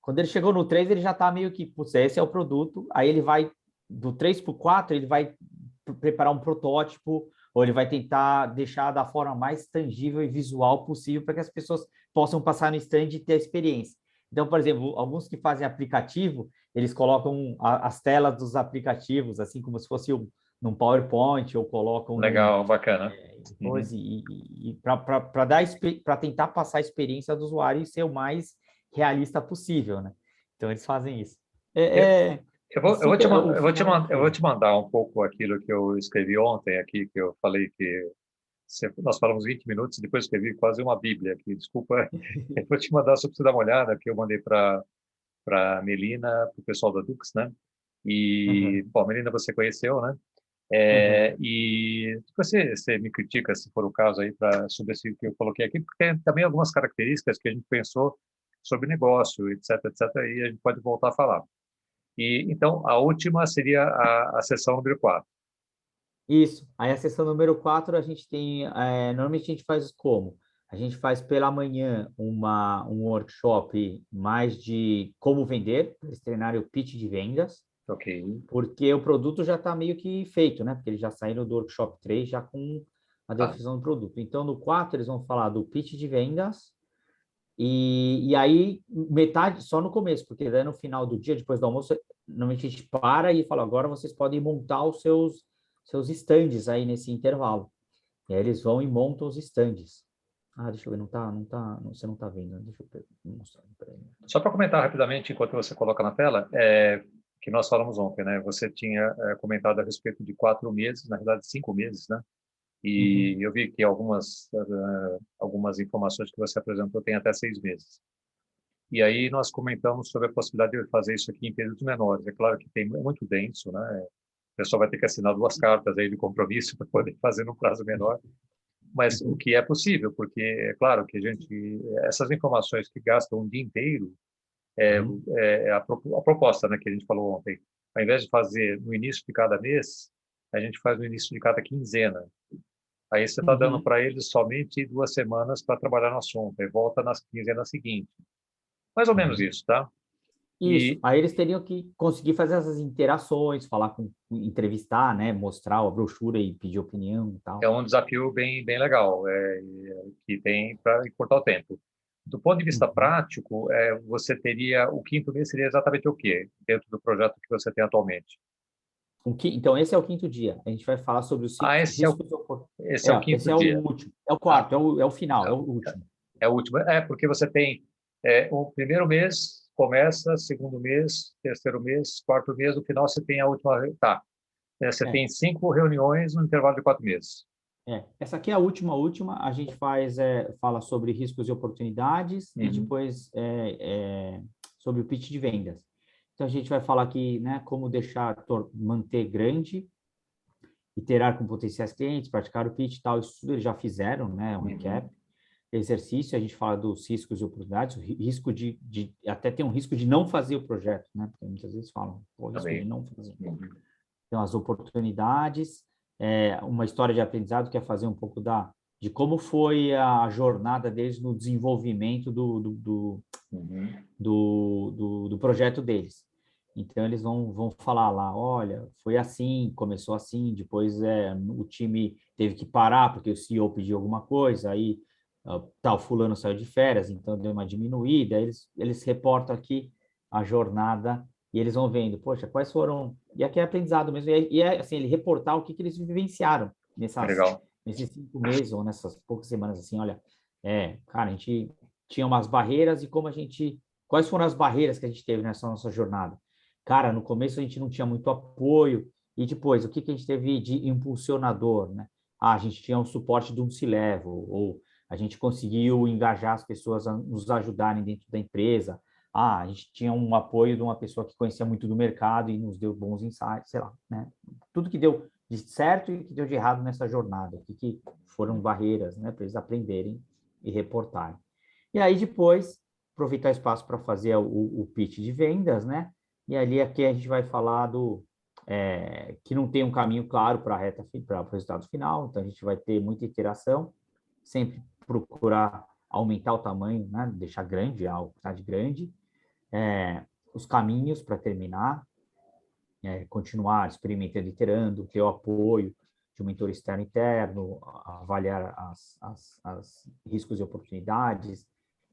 Quando ele chegou no 3 ele já está meio que, putz, esse é o produto, aí ele vai do 3 para o 4, ele vai preparar um protótipo, ou ele vai tentar deixar da forma mais tangível e visual possível para que as pessoas possam passar no stand e ter a experiência. Então, por exemplo, alguns que fazem aplicativo, eles colocam as telas dos aplicativos, assim como se fosse num PowerPoint, ou colocam Legal, bacana. coisa, para tentar passar a experiência do usuário e ser o mais realista possível, né? Então, eles fazem isso. Eu, É, é, é super, o final é eu vou incrível. te mandar um pouco aquilo que eu escrevi ontem aqui, que eu falei que nós falamos 20 minutos, depois escrevi quase uma bíblia aqui, desculpa. Eu vou te mandar só para você dar uma olhada, que eu mandei para Melina, para o pessoal da Dux, né? E, Uhum, bom, Melina você conheceu, né? uhum. E você me critica, se for o caso, aí, sobre esse que eu coloquei aqui, porque tem também algumas características que a gente pensou sobre negócio, etc, etc, e a gente pode voltar a falar. E, então, a última seria a sessão número 4. Isso. Aí a sessão número 4 a gente tem, normalmente a gente faz como? A gente faz pela manhã um workshop mais de como vender, para eles treinarem o pitch de vendas, Ok. porque o produto já está meio que feito, né? Porque eles já saíram do workshop 3 já com a Tá. definição do produto. Então, no 4 eles vão falar do pitch de vendas, e aí metade só no começo, porque daí no final do dia, depois do almoço, normalmente a gente para e fala, agora vocês podem montar os seus stands aí nesse intervalo. E aí eles vão e montam os stands. Ah, deixa eu ver, você não tá vendo, né? Deixa eu mostrar para ele. Só para comentar rapidamente, enquanto você coloca na tela, que nós falamos ontem, né? Você tinha comentado a respeito de 4 meses, na verdade 5 meses, né? E Uhum. eu vi que algumas informações que você apresentou têm até 6 meses. E aí nós comentamos sobre a possibilidade de fazer isso aqui em períodos menores. É claro que é muito denso, né? O pessoal vai ter que assinar 2 cartas aí de compromisso para poder fazer num prazo menor, mas o Uhum. que é possível, porque é claro que essas informações que gastam um dia inteiro, Uhum. a proposta, né, que a gente falou ontem. Ao invés de fazer no início de cada mês, a gente faz no início de cada quinzena. Aí você está dando Uhum. para eles somente 2 semanas para trabalhar no assunto, e volta nas quinzenas seguintes. Mais ou menos Uhum. isso, tá? Isso. E Aí eles teriam que conseguir fazer essas interações, falar entrevistar, né? Mostrar a brochura e pedir opinião e é tal. um desafio bem, bem legal, que tem para encurtar o tempo. Do ponto de vista Uhum. prático, você teria, o quinto mês seria exatamente o quê, dentro do projeto que você tem atualmente? Então, esse é o quinto dia. A gente vai falar sobre os Ah, riscos. esse é o quinto Esse é o dia. último. É o Ah, quarto, é o final, é o tá. último. É o último. É, porque você tem o primeiro mês começa, segundo mês, terceiro mês, quarto mês, no final você tem a última. Tá. Você É, tem 5 reuniões no intervalo de 4 meses. Essa aqui é a última. A gente fala sobre riscos e oportunidades e Uhum. depois sobre o pitch de vendas. Então, a gente vai falar aqui, né, como manter grande, iterar com potenciais clientes, praticar o pitch e tal. Isso tudo eles já fizeram, né, um recap. Uhum. Exercício, a gente fala dos riscos e oportunidades, o risco até tem um risco de não fazer o projeto, né? Porque muitas vezes falam, o risco de Também. não fazer. Uhum. Então, as oportunidades, uma história de aprendizado que é fazer um pouco de como foi a jornada deles no desenvolvimento Uhum. do projeto deles. Então, eles vão falar lá, olha, foi assim, começou assim, depois o time teve que parar porque o CEO pediu alguma coisa, aí tal fulano saiu de férias, então deu uma diminuída, eles reportam aqui a jornada e eles vão vendo, poxa, quais foram... E aqui é aprendizado mesmo, assim, ele reportar o que eles vivenciaram Legal. nesses 5 meses ou nessas poucas semanas, assim, olha, cara, a gente tinha umas barreiras e como a gente... Quais foram as barreiras que a gente teve nessa nossa jornada? Cara, no começo a gente não tinha muito apoio, e depois, o que a gente teve de impulsionador, né? Ah, a gente tinha o suporte de um C-Level, ou a gente conseguiu engajar as pessoas a nos ajudarem dentro da empresa. Ah, a gente tinha um apoio de uma pessoa que conhecia muito do mercado e nos deu bons insights, sei lá, né? Tudo que deu de certo e que deu de errado nessa jornada, o que foram barreiras, né, para eles aprenderem e reportarem. E aí depois aproveitar o espaço para fazer o pitch de vendas, né? E ali aqui a gente vai falar que não tem um caminho claro para o resultado final, então a gente vai ter muita iteração, sempre procurar aumentar o tamanho, né? Deixar grande, a oportunidade grande, Os caminhos para terminar, continuar experimentando e iterando, ter o apoio de um mentor externo e interno, avaliar as riscos e oportunidades,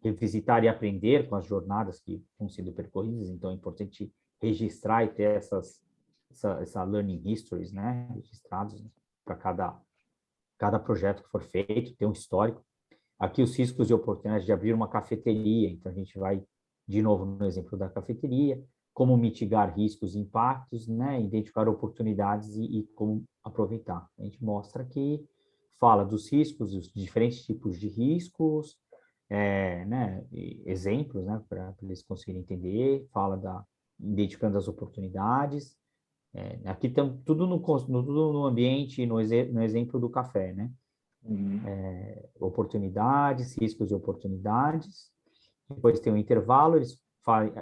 revisitar e aprender com as jornadas que vão sendo percorridas. Então, é importante registrar e ter essa learning histories, né, registrados, né, para cada projeto que for feito, ter um histórico. Aqui, os riscos e oportunidades de abrir uma cafeteria. Então, a gente vai, de novo, no exemplo da cafeteria, como mitigar riscos e impactos, né? Identificar oportunidades e como aproveitar. A gente mostra que fala dos riscos, os diferentes tipos de riscos, né? Exemplos, né? Para eles conseguirem entender, fala identificando as oportunidades. Aqui estamos tudo no ambiente, no exemplo do café, né? Uhum. Oportunidades, riscos e oportunidades. Depois tem um intervalo,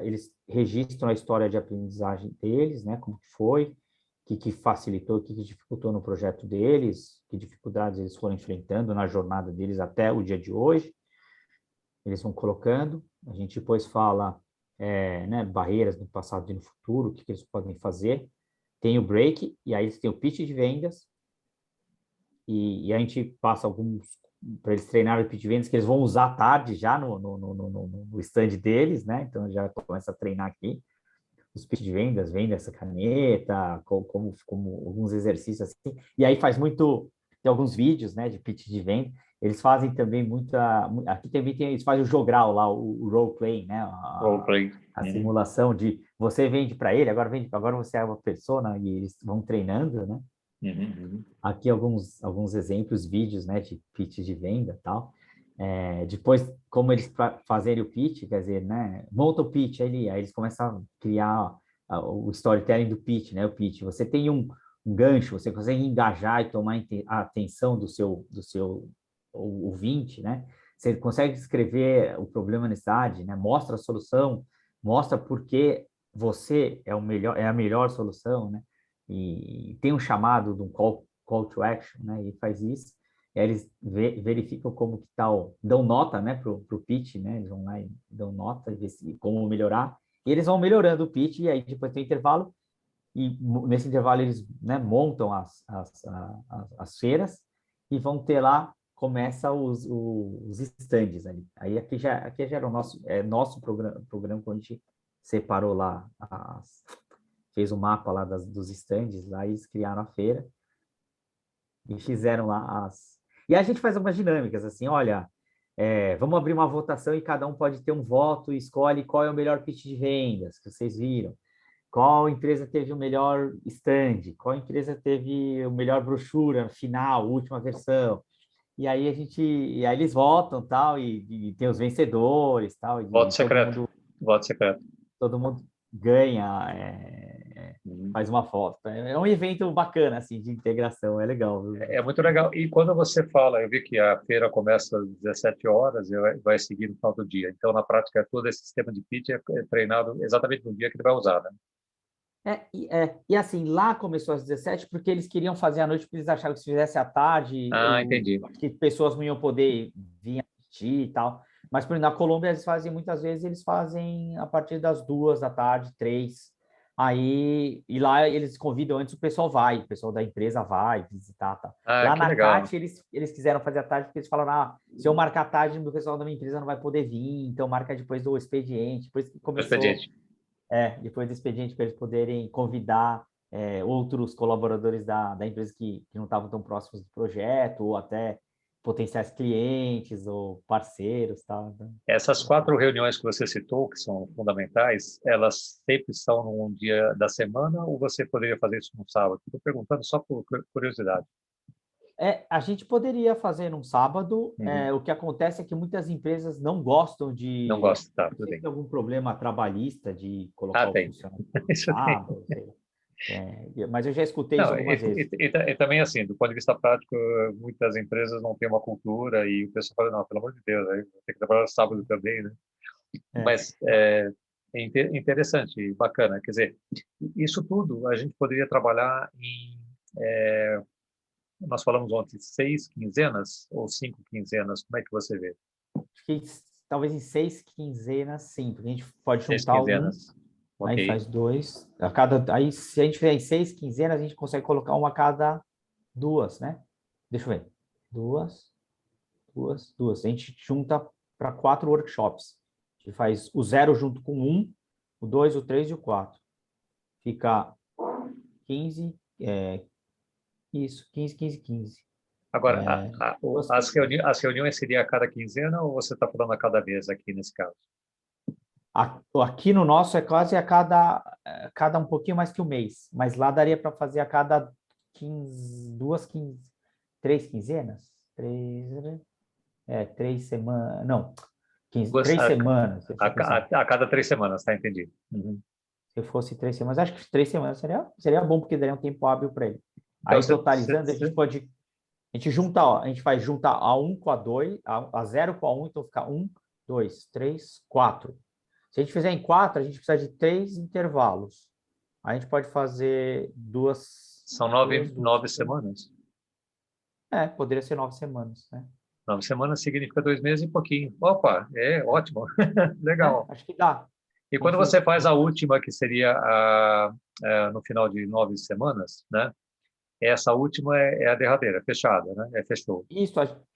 eles registram a história de aprendizagem deles, né? Como que foi, o que facilitou, o que dificultou no projeto deles, que dificuldades eles foram enfrentando na jornada deles até o dia de hoje. Eles vão colocando. A gente depois fala, né, barreiras no passado e no futuro, o que eles podem fazer. Tem o break, e aí eles têm o pitch de vendas, e a gente passa alguns para eles treinarem o pitch de vendas que eles vão usar à tarde já no stand deles, né? Então já começa a treinar aqui os pitch de vendas, venda essa caneta, como alguns exercícios assim. E aí tem alguns vídeos, né, de pitch de venda. Eles fazem também aqui também eles fazem o jogral lá, o role play, né? Roleplay. A simulação de você vende para ele, agora você é uma persona e eles vão treinando, né? Uhum. Aqui alguns exemplos, vídeos, né, de pitch de venda e tal. Depois, como eles fazerem o pitch, quer dizer, né, monta o pitch ali, aí eles começam a criar o storytelling do pitch, né, o pitch. Você tem um gancho, você consegue engajar e tomar a atenção do seu ouvinte, né? Você consegue descrever o problema na cidade, né? Mostra a solução, mostra por que você é a melhor solução, né? E tem um chamado de um call to action, né? E faz isso. E aí eles verificam como que tal, dão nota, né, pro pitch, né? Eles vão lá e dão nota e como melhorar. E eles vão melhorando o pitch e aí depois tem intervalo e nesse intervalo eles, né, montam as feiras e vão ter lá começa os stands ali. Aí aqui já era o nosso programa quando a gente separou lá fez o mapa lá dos stands, lá eles criaram a feira e fizeram lá E a gente faz algumas dinâmicas, assim, olha, vamos abrir uma votação e cada um pode ter um voto e escolhe qual é o melhor pitch de vendas que vocês viram. Qual empresa teve o melhor stand? Qual empresa teve o melhor brochura final, última versão? E aí eles votam, tal, e tem os vencedores, tal, Voto e todo secreto. mundo Voto secreto. todo mundo ganha, Uhum. faz uma foto. É um evento bacana, assim, de integração, é legal, viu? É muito legal. E quando você fala, eu vi que a feira começa às 17 horas e vai seguir no final do dia. Então, na prática, todo esse sistema de pitch é treinado exatamente no dia que ele vai usar, né? E assim, lá começou às 17 porque eles queriam fazer à noite, porque eles acharam que se fizesse à tarde, Ah, entendi. que pessoas não iam poder vir assistir e tal. Mas, por exemplo, na Colômbia, muitas vezes, eles fazem a partir das 2 da tarde, 3. E lá eles convidam antes, o pessoal da empresa vai visitar, tá? Ah, Lá que na legal. CAT, eles quiseram fazer à tarde, porque eles falaram, se eu marcar à tarde, o pessoal da minha empresa não vai poder vir, então marca depois do expediente. Depois que O começou expediente. depois do expediente para eles poderem convidar outros colaboradores da empresa que não estavam tão próximos do projeto, ou até potenciais clientes ou parceiros, tal. Né? Essas 4 reuniões que você citou, que são fundamentais, elas sempre são num dia da semana ou você poderia fazer isso no sábado? Estou perguntando só por curiosidade. A gente poderia fazer num sábado. Uhum. O que acontece é que muitas empresas não gostam Não de. gosto, tá, tudo Sempre bem. tem algum problema trabalhista de Ah, colocar o tem. funcionário no Isso tem. sábado. Mas eu já escutei isso Não, algumas vezes. e também assim, do ponto de vista prático, muitas empresas não têm uma cultura e o pessoal fala, não, pelo amor de Deus, aí vou ter que trabalhar sábado também, né? É, Mas interessante e bacana. Quer dizer, isso tudo a gente poderia trabalhar nós falamos ontem, 6 quinzenas ou 5 quinzenas, como é que você vê? Acho que talvez em 6 quinzenas, sim, porque a gente pode 6 juntar quinzenas. aí Ok. faz 2, aí se a gente fizer em 6 quinzenas, a gente consegue colocar uma a cada 2, né? Deixa eu ver. 2. A gente junta para 4 workshops. A gente faz o 0 junto com o 2, o 3 e o 4. Fica 15, isso, 15, 15, 15. Agora, Duas quinzenas. as reuniões seria a cada quinzena ou você está falando a cada vez aqui nesse caso? Aqui no nosso é quase a cada um pouquinho mais que um mês, mas lá daria para fazer a cada 15, 3 quinzenas? 3 semanas, não, 15, Duas, 3 semanas, deixa eu pensar. a cada 3 semanas, tá? Entendi. Uhum. Se fosse 3 semanas, acho que 3 semanas seria bom, porque daria um tempo hábil para ele. Então, Aí, totalizando, a gente junta, ó, a gente faz juntar a 1 com a 2, a 0 com a 1, então fica 1, 2, 3, 4. Se a gente fizer em 4, a gente precisa de 3 intervalos. A gente pode fazer são duas, nove três. semanas. Poderia ser 9 semanas, né? 9 semanas significa 2 meses e pouquinho. Opa, é ótimo. Legal. Acho que dá. E A quando gente, você faz a última, que seria no final de 9 semanas, né? Essa última é a derradeira, fechada, né? Fechou. isso,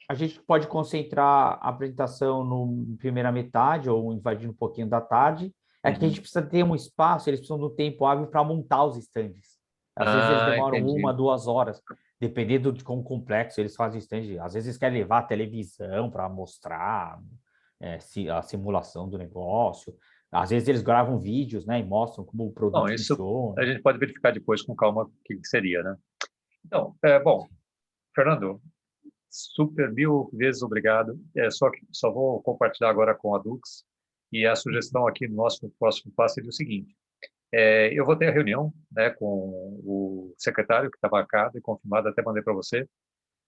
a gente pode concentrar a apresentação na primeira metade ou invadindo um pouquinho da tarde. É que a Uhum. gente precisa ter um espaço, eles precisam do tempo hábil para montar os estandes. Às vezes eles Ah, demoram entendi. 1, 2 horas, dependendo de quão complexo eles fazem o stand. Às vezes eles querem levar a televisão para mostrar a simulação do negócio. Às vezes eles gravam vídeos, né, e mostram como o Bom, produto isso a funciona. gente pode verificar depois com calma o que seria, né? Então, bom, Fernando, super mil vezes obrigado. Só vou compartilhar agora com a Dux e a sugestão aqui no nosso próximo passo seria o seguinte. Eu vou ter a reunião, né, com o secretário que está marcado e confirmado, até mandei para você,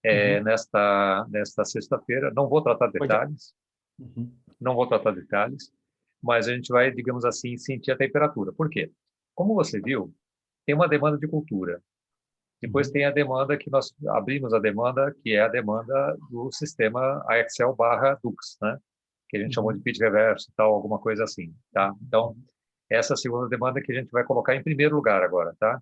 Uhum. nesta sexta-feira. Não vou tratar Pode. detalhes, Uhum. não vou tratar detalhes, mas a gente vai, digamos assim, sentir a temperatura. Por quê? Como você viu, tem uma demanda de cultura. Depois Uhum. tem a demanda que nós abrimos a demanda, que é a demanda do sistema AXL/Dux, né? Que a gente chamou de Uhum. pitch reverso e tal, alguma coisa assim, tá? Então, Uhum. essa é a segunda demanda que a gente vai colocar em primeiro lugar agora, tá?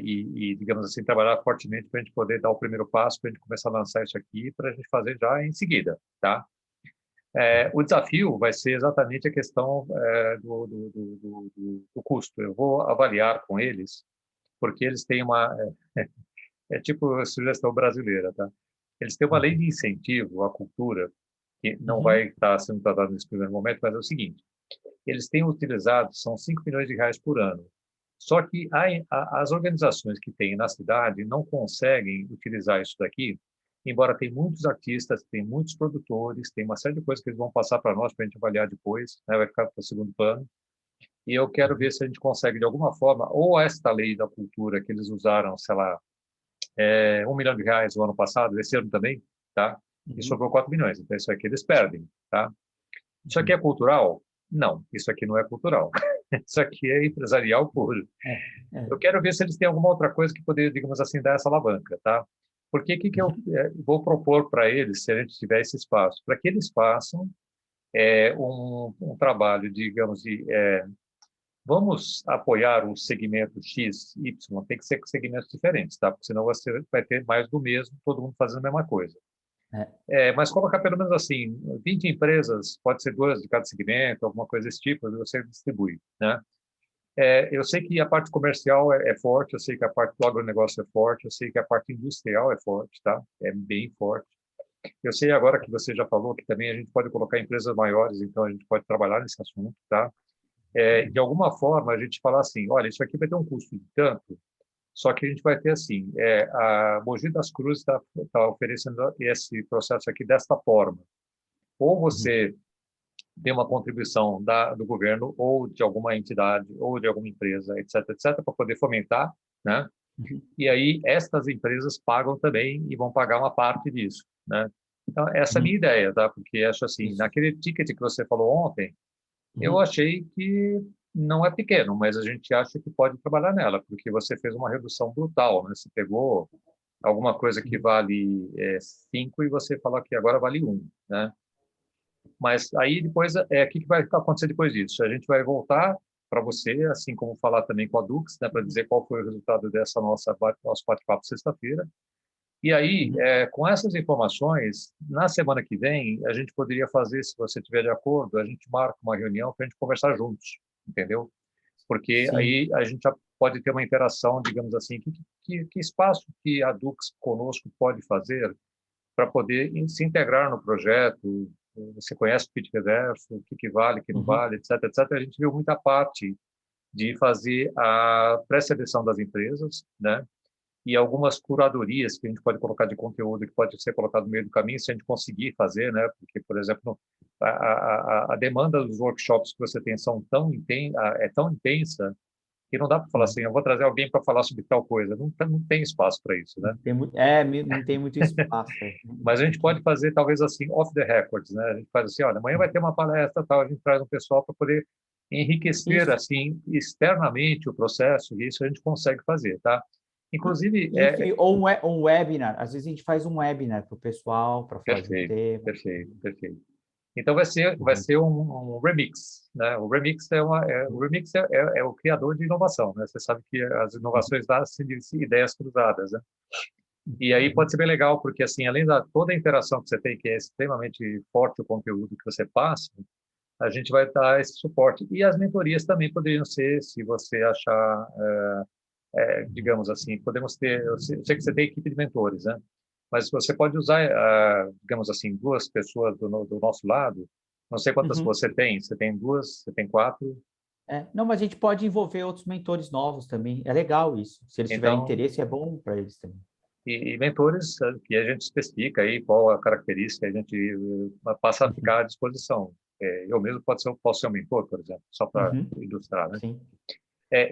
Digamos assim, trabalhar fortemente para a gente poder dar o primeiro passo, para a gente começar a lançar isso aqui, para a gente fazer já em seguida, tá? O desafio vai ser exatamente a questão do custo. Eu vou avaliar com eles, porque eles têm é tipo a sugestão brasileira, tá? Eles têm uma lei Uhum. de incentivo à cultura, que não vai Uhum. estar sendo tratada nesse primeiro momento, mas é o seguinte, eles têm utilizado, são 5 milhões de reais por ano. Só que as organizações que têm na cidade não conseguem utilizar isso daqui, embora tem muitos artistas, tem muitos produtores, tem uma série de coisas que eles vão passar para nós para a gente avaliar depois, né? Vai ficar para o segundo plano. E eu quero ver se a gente consegue, de alguma forma, ou esta lei da cultura que eles usaram, sei lá, 1 milhão de reais no ano passado, esse ano também, tá? E Uhum. sobrou 4 milhões. Então, isso aqui eles perdem, tá? Isso aqui Uhum. é cultural? Não, isso aqui não é cultural. Isso aqui é empresarial puro. É, é. Eu quero ver se eles têm alguma outra coisa que poderia, digamos assim, dar essa alavanca, tá? Porque o que eu Uhum. vou propor para eles, se a gente tiver esse espaço? Para que eles façam um trabalho, digamos, vamos apoiar o segmento X, Y, tem que ser com segmentos diferentes, tá? Porque senão você vai ter mais do mesmo, todo mundo fazendo a mesma coisa. É. Mas colocar pelo menos assim, 20 empresas, pode ser duas de cada segmento, alguma coisa desse tipo, você distribui, né? Eu sei que a parte comercial é forte, eu sei que a parte do agronegócio é forte, eu sei que a parte industrial é forte, tá? É bem forte. Eu sei agora que você já falou que também a gente pode colocar empresas maiores, então a gente pode trabalhar nesse assunto, tá? De alguma forma, a gente falar assim, olha, isso aqui vai ter um custo de tanto, só que a gente vai ter assim, a Mogi das Cruzes está oferecendo esse processo aqui desta forma. Ou Uhum. você tem uma contribuição do governo, ou de alguma entidade, ou de alguma empresa, etc., para poder fomentar, né? Uhum. E aí, estas empresas pagam também e vão pagar uma parte disso, né? Então, essa é a minha Uhum. ideia, tá? Porque acho assim, Isso. naquele ticket que você falou ontem, eu Uhum. achei que não é pequeno, mas a gente acha que pode trabalhar nela, porque você fez uma redução brutal, né? Você pegou alguma coisa que Uhum. vale 5 e você falou que agora vale 1, né? Mas aí depois, o que vai acontecer depois disso? A gente vai voltar para você, assim como falar também com a Dux, né, para dizer qual foi o resultado dessa nosso bate-papo sexta-feira. E aí, Uhum. com essas informações, na semana que vem, a gente poderia fazer, se você estiver de acordo, a gente marca uma reunião para a gente conversar juntos, entendeu? Porque Sim. aí a gente já pode ter uma interação, digamos assim, que espaço que a Dux conosco pode fazer para poder se integrar no projeto. Você conhece o Fit Reverso, o que vale, o que não Uhum. vale, etc, etc. A gente viu muita parte de fazer a pré-seleção das empresas, né? E algumas curadorias que a gente pode colocar de conteúdo que pode ser colocado no meio do caminho, se a gente conseguir fazer, né? Porque, por exemplo, a demanda dos workshops que você tem é tão intensa que não dá para falar Uhum. assim, eu vou trazer alguém para falar sobre tal coisa. Não tem espaço para isso, né? Não tem muito espaço. Mas a Tem gente que... pode fazer, talvez assim, off the records, né? A gente faz assim, olha, amanhã vai ter uma palestra, tal, a gente traz um pessoal para poder enriquecer, Isso. assim, externamente o processo, e isso a gente consegue fazer, tá? Inclusive, Isso, ou um webinar. Às vezes a gente faz um webinar para o pessoal, para falar de um perfeito, tema. perfeito, perfeito. Então vai Uhum. ser um remix, né? O remix é o criador de inovação, né? Você sabe que as Uhum. inovações nascem de ideias cruzadas, né? E aí pode Uhum. ser bem legal, porque assim, além da toda a interação que você tem, que é extremamente forte o conteúdo que você passa, a gente vai dar esse suporte. E as mentorias também poderiam ser, se você achar, Uhum. digamos assim, podemos ter, eu sei que você tem equipe de mentores, né? Mas você pode usar, digamos assim, duas pessoas do nosso lado. Não sei quantas Uhum. você tem duas, você tem quatro. Não, mas a gente pode envolver outros mentores novos também. É legal isso. Se eles tiverem Então, interesse, é bom para eles também. e mentores que a gente especifica aí qual a característica, a gente passa a Uhum. ficar à disposição. Eu mesmo posso ser um mentor, por exemplo, só para Uhum. ilustrar, né? Sim,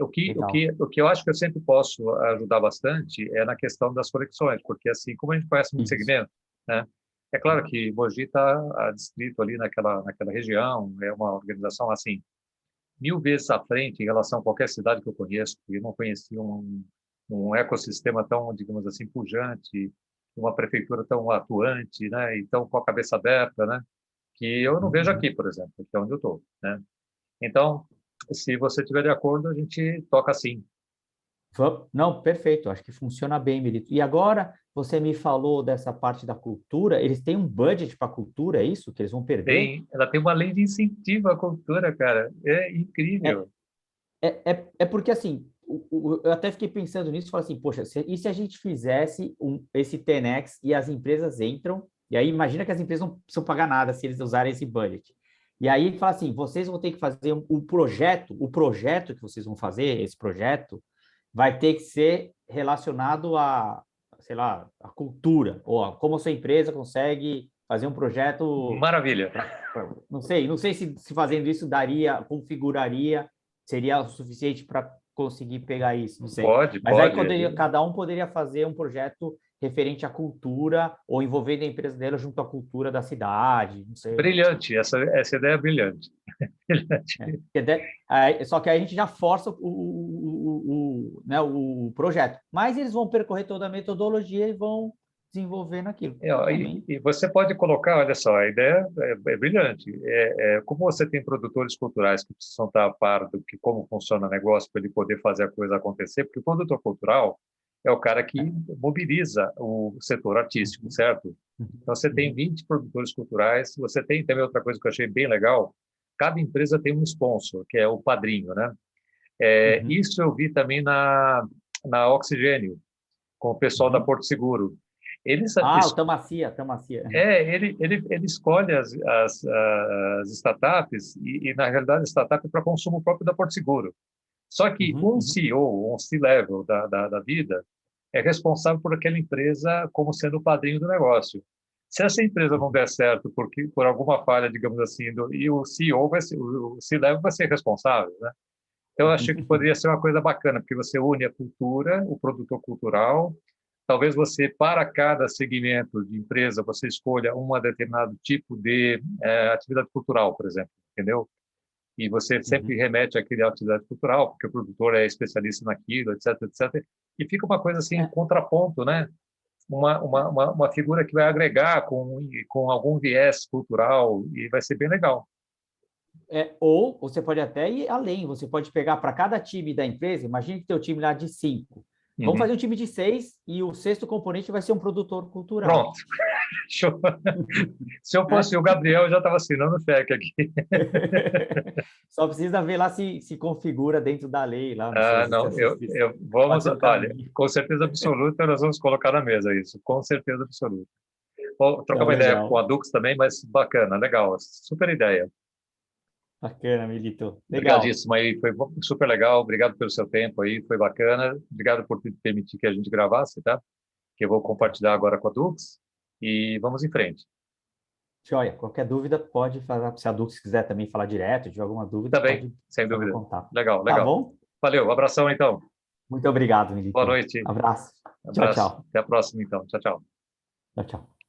O legal. que eu acho que eu sempre posso ajudar bastante é na questão das conexões, porque assim, como a gente conhece muito Isso. segmento, né? É claro que Mogi está distrito ali naquela região, é uma organização assim, 1000 vezes à frente em relação a qualquer cidade que eu conheço. Eu não conhecia um ecossistema tão, digamos assim, pujante, uma prefeitura tão atuante, né? E tão com a cabeça aberta, né? Que eu não vejo Uhum. aqui, por exemplo, que é onde eu estou, né? Então, se você tiver de acordo, a gente toca assim. Não, perfeito. Acho que funciona bem, Milito. E agora, você me falou dessa parte da cultura. Eles têm um budget para a cultura, é isso? Que eles vão perder? Ela tem uma lei de incentivo à cultura, cara. É É, incrível. é porque, assim, eu até fiquei pensando nisso e falei assim, poxa, e se a gente fizesse esse 10X e as empresas entram, e aí imagina que as empresas não precisam pagar nada se eles usarem esse budget. E aí fala assim, vocês vão ter que fazer o projeto que vocês vão fazer, esse projeto, vai ter que ser relacionado a, sei lá, a cultura, ou a como a sua empresa consegue fazer um projeto Maravilha. não sei se fazendo isso daria, configuraria, seria o suficiente para conseguir pegar isso, não sei. Pode, Mas aí pode. cada um poderia fazer um projeto referente à cultura ou envolvendo a empresa dela junto à cultura da cidade, não sei. Brilhante. Essa ideia é brilhante. Brilhante. Só que aí a gente já força né, o projeto. Mas eles vão percorrer toda a metodologia e vão desenvolver naquilo. Ó, Também. e você pode colocar, olha só, a ideia é brilhante. Como você tem produtores culturais que precisam estar a par do que como funciona o negócio para ele poder fazer a coisa acontecer, porque o produtor cultural é o cara É. que mobiliza o setor artístico, Uhum, certo? uhum, Então, você tem uhum, 20 produtores culturais, você tem também outra coisa que eu achei bem legal, cada empresa tem um sponsor, que é o padrinho, né? uhum. Isso eu vi também na Oxigênio, com o pessoal da Uhum. Porto Seguro. Eles Ah, o Tamacia, Tamacia. ele escolhe as startups e, na realidade, startup é para consumo próprio da Porto Seguro. Só que Uhum, um uhum, CEO, um C-level da vida, é responsável por aquela empresa como sendo o padrinho do negócio. Se essa empresa não uhum, der certo por alguma falha, digamos assim, e o CEO o C-level vai ser responsável, né? Então, eu acho que uhum. poderia ser uma coisa bacana, porque você une a cultura, o produtor cultural. Talvez você, para cada segmento de empresa, você escolha um determinado tipo de atividade cultural, por exemplo, entendeu? E você sempre Uhum. remete àquela atividade cultural, porque o produtor é especialista naquilo, etc, etc. E fica uma coisa assim, É, contraponto, né? uma figura que vai agregar com algum viés cultural e vai ser bem legal. Ou você pode até ir além, você pode pegar para cada time da empresa, imagine que tem o time lá de 5. Vamos fazer um time de 6 e o sexto componente vai ser um produtor cultural. Pronto. Se eu fosse o Gabriel, eu já estava assinando o cheque aqui. Só precisa ver lá se configura dentro da lei. Lá, não, vamos, olha, com certeza caminho. absoluta, nós vamos colocar na mesa isso, com certeza absoluta. Vou trocar Então, uma ideia legal. com a Dux também, mas bacana, legal, super ideia. Bacana, Milito. Legal. Obrigadíssimo aí, foi super legal, obrigado pelo seu tempo aí, foi bacana, obrigado por permitir que a gente gravasse, tá? Que eu vou compartilhar agora com a Dux e vamos em frente. Joia, qualquer dúvida pode falar, se a Dux quiser também falar direto, de alguma dúvida, Tá bem, pode sem fazer dúvida. contato. Legal, Tá legal. bom? Valeu, abração então. Muito obrigado, Milito. Boa noite. Abraço. Abraço. Tchau, tchau. Até a próxima então. Tchau, tchau. Tchau, tchau.